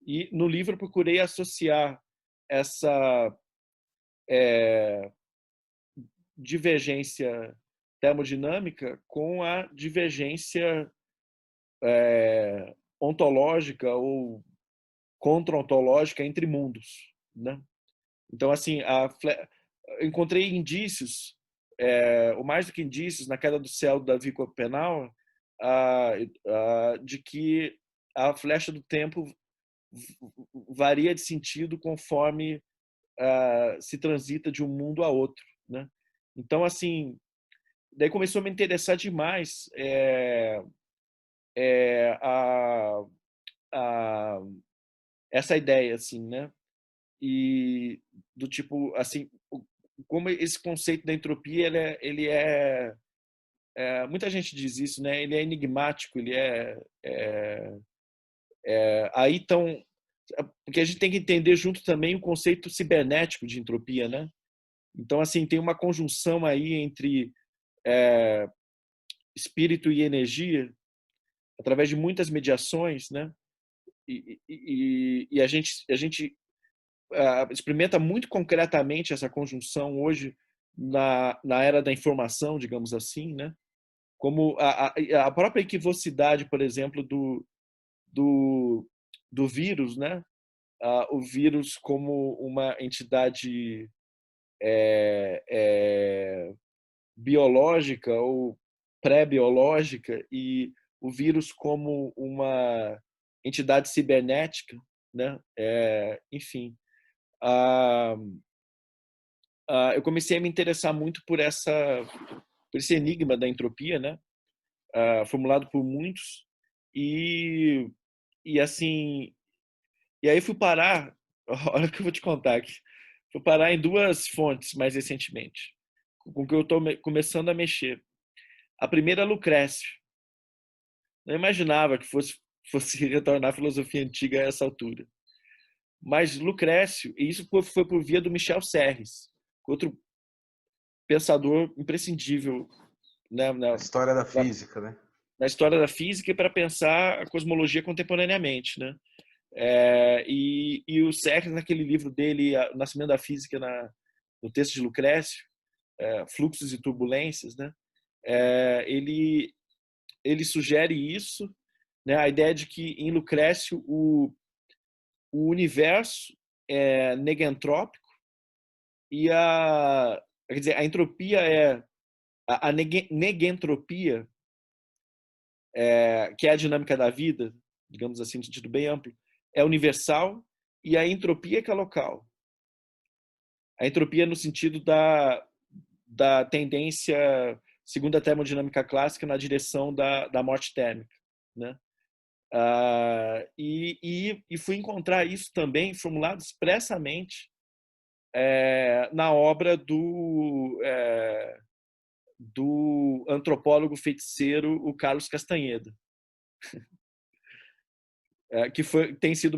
E no livro eu procurei associar essa divergência termodinâmica com a divergência ontológica ou contra-ontológica entre mundos, né? Então, assim, eu encontrei indícios, ou mais do que indícios, na queda do céu do Davi Copenau, de que a flecha do tempo varia de sentido conforme se transita de um mundo a outro, né? Então, assim, daí começou a me interessar demais essa ideia, assim, né? E do tipo, assim, como esse conceito da entropia ele muita gente diz isso, né? Ele é enigmático, ele aí então, porque a gente tem que entender junto também o conceito cibernético de entropia, né? Então, assim, tem uma conjunção aí entre espírito e energia através de muitas mediações, né? E a gente experimenta muito concretamente essa conjunção hoje na era da informação, digamos assim, né? Como a própria equivocidade, por exemplo, do vírus, né? O vírus como uma entidade biológica ou pré-biológica e o vírus como uma entidade cibernética, né? Enfim, eu comecei a me interessar muito por esse enigma da entropia, né? Formulado por muitos e assim, e aí fui parar, olha o que eu vou te contar aqui, fui parar em duas fontes mais recentemente, com que eu estou começando a mexer. A primeira é Lucrécio. Não imaginava que fosse retornar à filosofia antiga a essa altura. Mas Lucrécio, e isso foi por via do Michel Serres, outro pensador imprescindível, né, A história da física, né? na história da física e para pensar a cosmologia contemporaneamente, né? E o Serres, naquele livro dele, O Nascimento da Física, no texto de Lucrécio, Fluxos e Turbulências, né? Ele sugere isso, né? A ideia de que em Lucrécio o universo é negentrópico e quer dizer, a entropia a negentropia, que é a dinâmica da vida, digamos assim, no sentido bem amplo, é universal e a entropia que é local. A entropia no sentido da tendência, segundo a termodinâmica clássica, na direção da morte térmica, né? E fui encontrar isso também formulado expressamente na obra do antropólogo feiticeiro, o Carlos Castanheda, que tem sido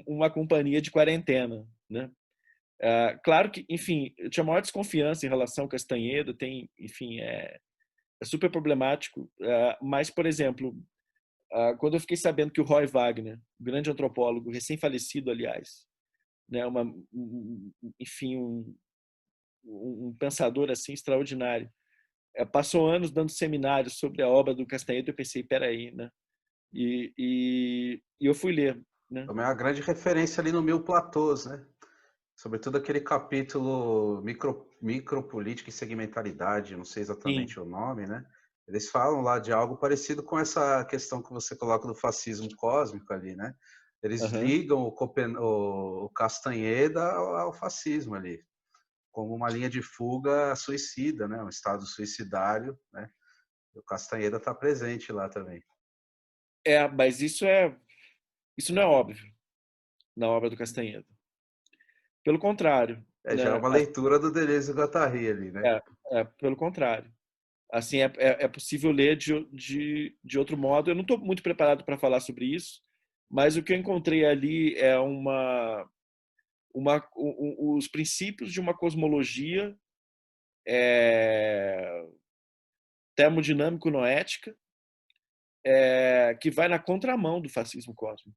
uma companhia de quarentena, né? Claro que, enfim, eu tinha maior desconfiança em relação ao Castanheda, enfim, é super problemático, mas, por exemplo, quando eu fiquei sabendo que o Roy Wagner, grande antropólogo, recém-falecido, aliás, né, enfim, um pensador assim extraordinário, passou anos dando seminários sobre a obra do Castanheda, eu pensei, peraí, né? E eu fui ler, né? Também é uma grande referência ali no Mil Platôs, né? Sobretudo aquele capítulo micropolítica e segmentalidade, não sei Sim. exatamente o nome, né? Eles falam lá de algo parecido com essa questão que você coloca do fascismo cósmico ali, né? Eles Aham. ligam o Castanheda ao fascismo ali, como uma linha de fuga suicida, né? Um estado suicidário, né? E o Castanheda está presente lá também. Mas isso não é óbvio na obra do Castanheira. Pelo contrário, Já é né? uma leitura do Deleuze e Guattari ali, né? Pelo contrário. Assim, é possível ler de outro modo. Eu não estou muito preparado para falar sobre isso, mas o que eu encontrei ali é os princípios de uma cosmologia é, termodinâmico-noética que vai na contramão do fascismo cósmico.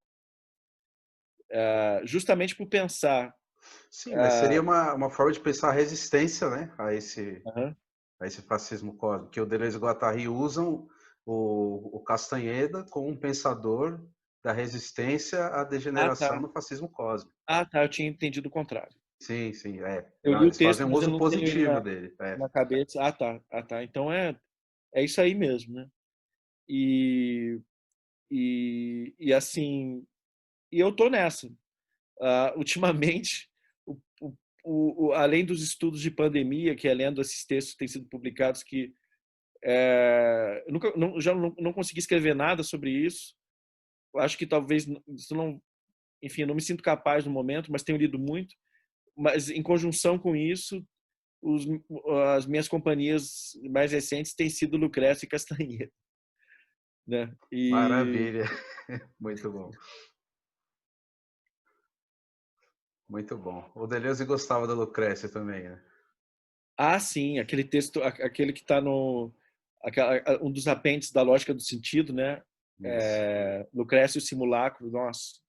Justamente por pensar. Sim, mas seria uma forma de pensar a resistência, né, Aham. a esse fascismo cósmico, que o Deleuze e o Guattari usam o Castanheda como um pensador da resistência à Ah, degeneração tá. no fascismo cósmico. Ah, tá. Eu tinha entendido o contrário. Sim, sim, é. Eu li o Eles fazem texto, um mas eu uso não tenho ele positivo dele. É. na cabeça. Ah, tá. Ah, tá. Então é isso aí mesmo, né? E, e assim, e eu tô nessa. Ultimamente, o, além dos estudos de pandemia, que é lendo esses textos que têm sido publicados, que eu nunca, já não consegui escrever nada sobre isso. Eu acho que talvez isso não, enfim, eu não me sinto capaz no momento, mas tenho lido muito. Mas em conjunção com isso, os, as minhas companhias mais recentes têm sido Lucrécio e Castanheira, né? Maravilha. Muito bom. Muito bom. O Deleuze gostava da Lucrécia também, né? Sim, aquele texto, aquele que está no um dos apêndices da lógica do sentido, né? Isso. Lucrécio e o simulacro, nossa.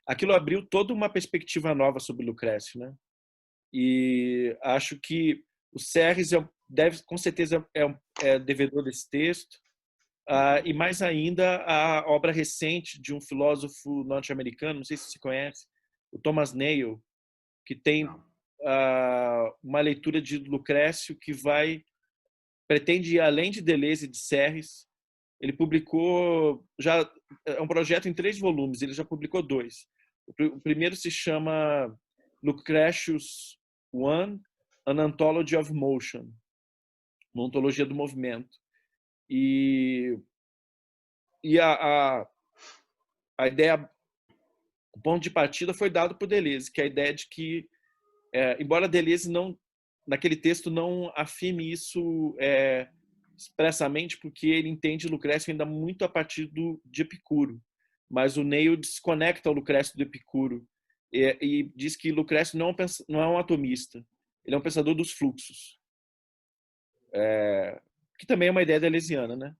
Aquilo abriu toda uma perspectiva nova sobre Lucrécio, né? E acho que o Serres deve, com certeza, é devedor desse texto. Uhum. E mais ainda a obra recente de um filósofo norte-americano, não sei se você conhece, o Thomas Nagel, que tem Não. uma leitura de Lucrécio que pretende ir além de Deleuze e de Serres. Ele publicou já é um projeto em 3 volumes, ele já publicou 2. O primeiro se chama Lucretius One, An Anthology of Motion, uma ontologia do movimento. E, e a ideia, o ponto de partida foi dado por Deleuze, que é a ideia de que, embora Deleuze não, naquele texto não afirme isso expressamente, porque ele entende Lucrécio ainda muito a partir de Epicuro, mas o Neil desconecta o Lucrécio do Epicuro e diz que Lucrécio não é um atomista, ele é um pensador dos fluxos, que também é uma ideia deleuziana, né?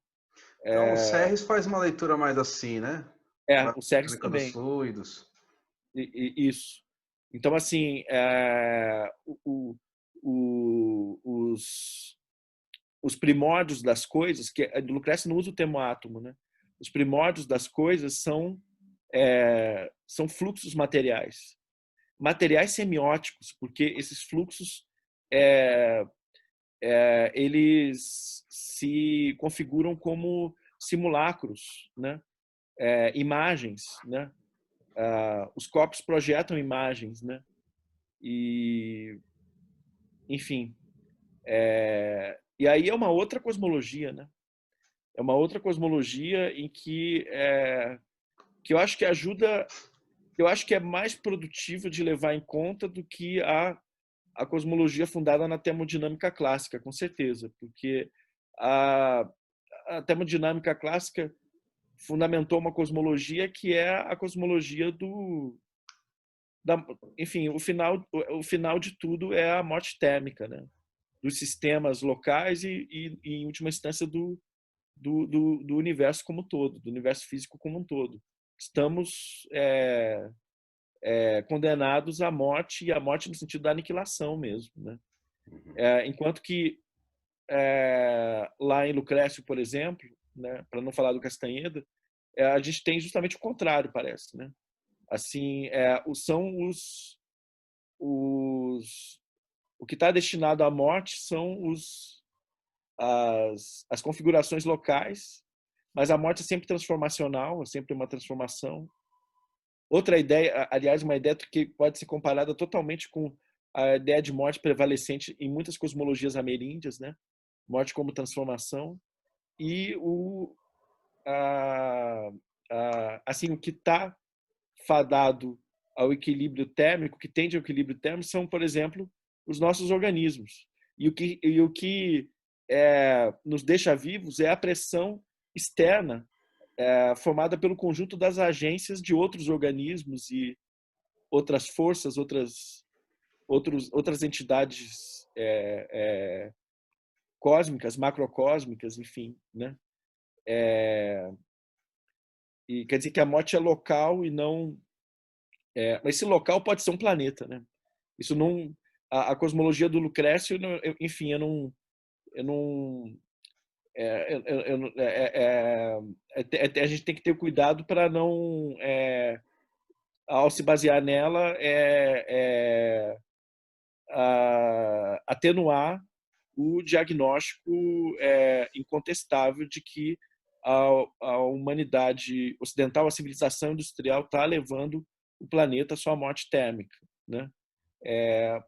Então, o Serres faz uma leitura mais assim, né? Da O Serres mecânica dos também. fluidos. Isso. Então, assim, o, os primórdios das coisas, que Lucrécio não usa o termo átomo, né? Os primórdios das coisas são fluxos materiais. Materiais semióticos, porque esses fluxos é, eles se configuram como simulacros, né? Imagens, né? Os corpos projetam imagens, né? E, enfim, e aí é uma outra cosmologia, né? É uma outra cosmologia em que eu acho que ajuda, eu acho que é mais produtivo de levar em conta do que a cosmologia fundada na termodinâmica clássica, com certeza, porque a, a termodinâmica clássica fundamentou uma cosmologia que é a cosmologia enfim, o final de tudo é a morte térmica, né? Dos sistemas locais e em última instância, do universo como um todo, do universo físico como um todo. Estamos condenados à morte, e à morte no sentido da aniquilação mesmo. Né? Enquanto que lá em Lucrécio, por exemplo, né, para não falar do Castanheda, a gente tem justamente o contrário, parece. Né? Assim, são o que está destinado à morte são as configurações locais, mas a morte é sempre transformacional, é sempre uma transformação. Outra ideia, aliás, uma ideia que pode ser comparada totalmente com a ideia de morte prevalecente em muitas cosmologias ameríndias, né? Morte como transformação. E assim, o que está fadado ao equilíbrio térmico, que tende ao equilíbrio térmico, são, por exemplo, os nossos organismos. E o que nos deixa vivos é a pressão externa formada pelo conjunto das agências de outros organismos e outras forças, outras entidades cósmicas, macrocósmicas, enfim, né? E quer dizer que a morte é local e não... mas esse local pode ser um planeta, né? Isso não... A cosmologia do Lucrécio, enfim, eu não a gente tem que ter cuidado para não, ao se basear nela, atenuar o diagnóstico incontestável de que a humanidade ocidental, a civilização industrial, está levando o planeta à sua morte térmica, né?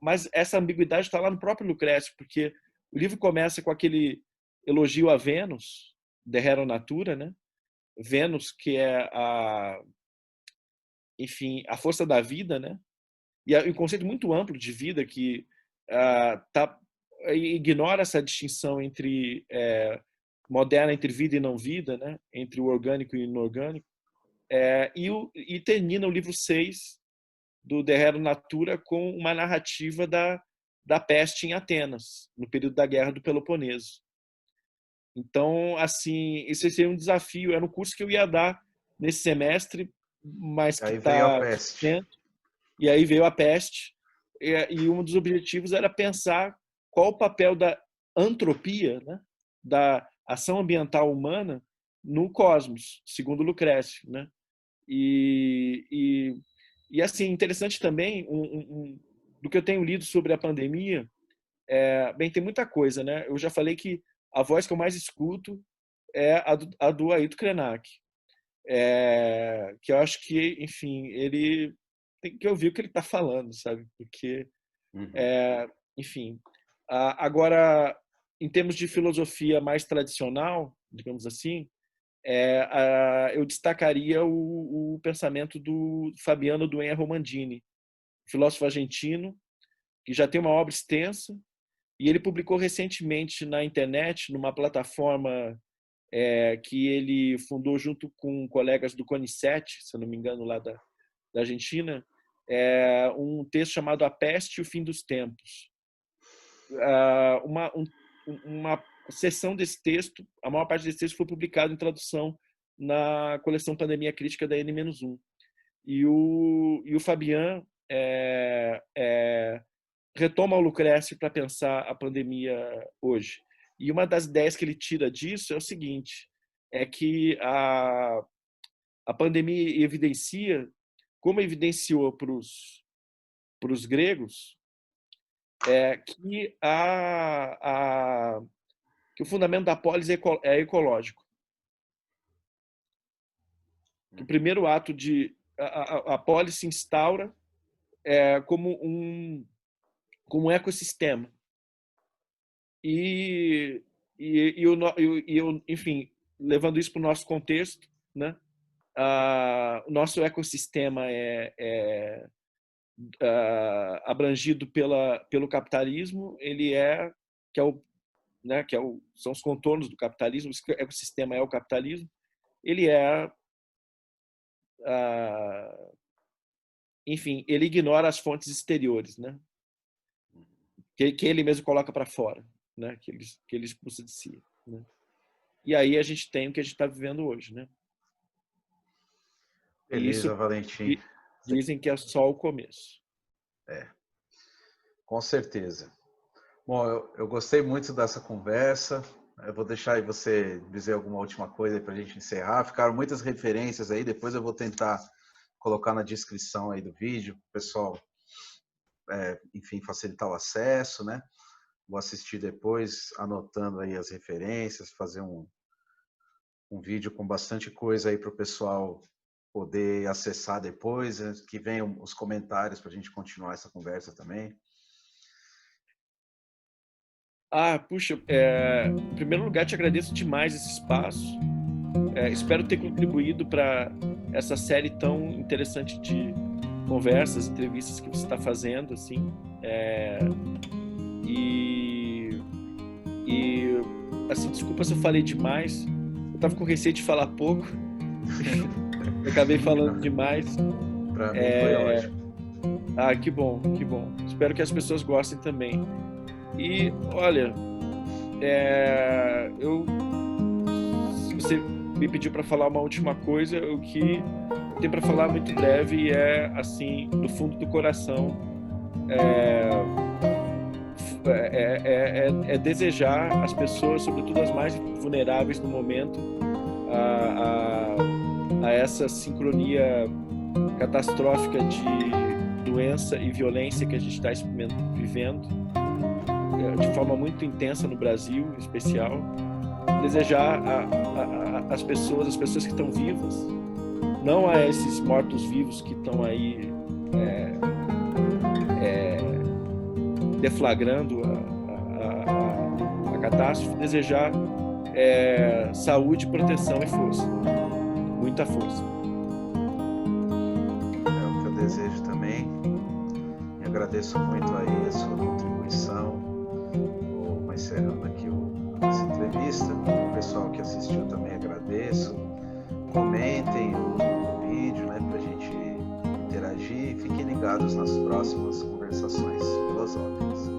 Mas essa ambiguidade está lá no próprio Lucrécio, porque o livro começa com aquele elogio a Vênus, de Hera Natura, né? Vênus, que é enfim, a força da vida, né? E um conceito muito amplo de vida que ignora essa distinção moderna entre vida e não vida, né? Entre o orgânico e o inorgânico. E termina o livro 6 do De Hera Natura com uma narrativa da peste em Atenas, no período da Guerra do Peloponeso. Então, assim, esse seria um desafio. Era um curso que eu ia dar nesse semestre, mas que Aí veio a está peste. e aí veio a peste. E um dos objetivos era pensar qual o papel da antropia, né, da ação ambiental humana no cosmos, segundo Lucrécio, né? E assim, interessante também do que eu tenho lido sobre a pandemia. Bem, tem muita coisa, né? Eu já falei que a voz que eu mais escuto é a do Ailton Krenak, que eu acho que, enfim, ele tem que ouvir o que ele está falando, sabe? Porque, Uhum. enfim, agora, em termos de filosofia mais tradicional, digamos assim, eu destacaria o pensamento do Fabiano Dueña Romandini, filósofo argentino, que já tem uma obra extensa, e ele publicou recentemente na internet, numa plataforma que ele fundou junto com colegas do CONICET, se eu não me engano, lá da Argentina, um texto chamado A Peste e o Fim dos Tempos. Uma seção desse texto, a maior parte desse texto foi publicado em tradução na coleção Pandemia Crítica da N-1. E o Fabian retoma o Lucrécio para pensar a pandemia hoje. E uma das ideias que ele tira disso é o seguinte, é que a pandemia evidencia, como evidenciou para os gregos, que que o fundamento da polis é ecológico. Que o primeiro ato de a polis se instaura como um ecossistema. Enfim, levando isso para o nosso contexto, né? O nosso ecossistema é abrangido pelo capitalismo, ele que é o, né, são os contornos do capitalismo, o ecossistema é o capitalismo, ele enfim, ele ignora as fontes exteriores, né? Que ele mesmo coloca para fora, né? Que ele expulsa de si, né? E aí a gente tem o que a gente está vivendo hoje, né? E isso Beleza, Valentim. dizem que é só o começo. Com certeza. Bom, eu gostei muito dessa conversa. Eu vou deixar aí você dizer alguma última coisa para a gente encerrar. Ficaram muitas referências aí, depois eu vou tentar colocar na descrição aí do vídeo, pessoal enfim, facilitar o acesso, né? Vou assistir depois, anotando aí as referências, fazer um vídeo com bastante coisa aí para o pessoal poder acessar depois, que venham os comentários para a gente continuar essa conversa também. Puxa, em primeiro lugar, te agradeço demais esse espaço. Espero ter contribuído para essa série tão interessante de conversas, entrevistas que você está fazendo, assim. Assim, desculpa se eu falei demais. Eu estava com receio de falar pouco. Eu acabei falando demais. Para mim foi ótimo. Que bom, que bom. Espero que as pessoas gostem também. E, olha, se você me pediu para falar uma última coisa, o que eu tenho para falar muito breve e assim, do fundo do coração, desejar às pessoas, sobretudo as mais vulneráveis no momento, a essa sincronia catastrófica de doença e violência que a gente está vivendo, de forma muito intensa no Brasil, em especial. Desejar às pessoas que estão vivas, não a esses mortos-vivos que estão aí deflagrando a catástrofe, desejar saúde, proteção e força. Muita força. É o que eu desejo também. E agradeço muito aí a sua contribuição. Vou encerrando aqui essa entrevista. O pessoal que assistiu também agradeço. Comentem o vídeo, né, para a gente interagir. Fiquem ligados nas próximas conversações filosóficas.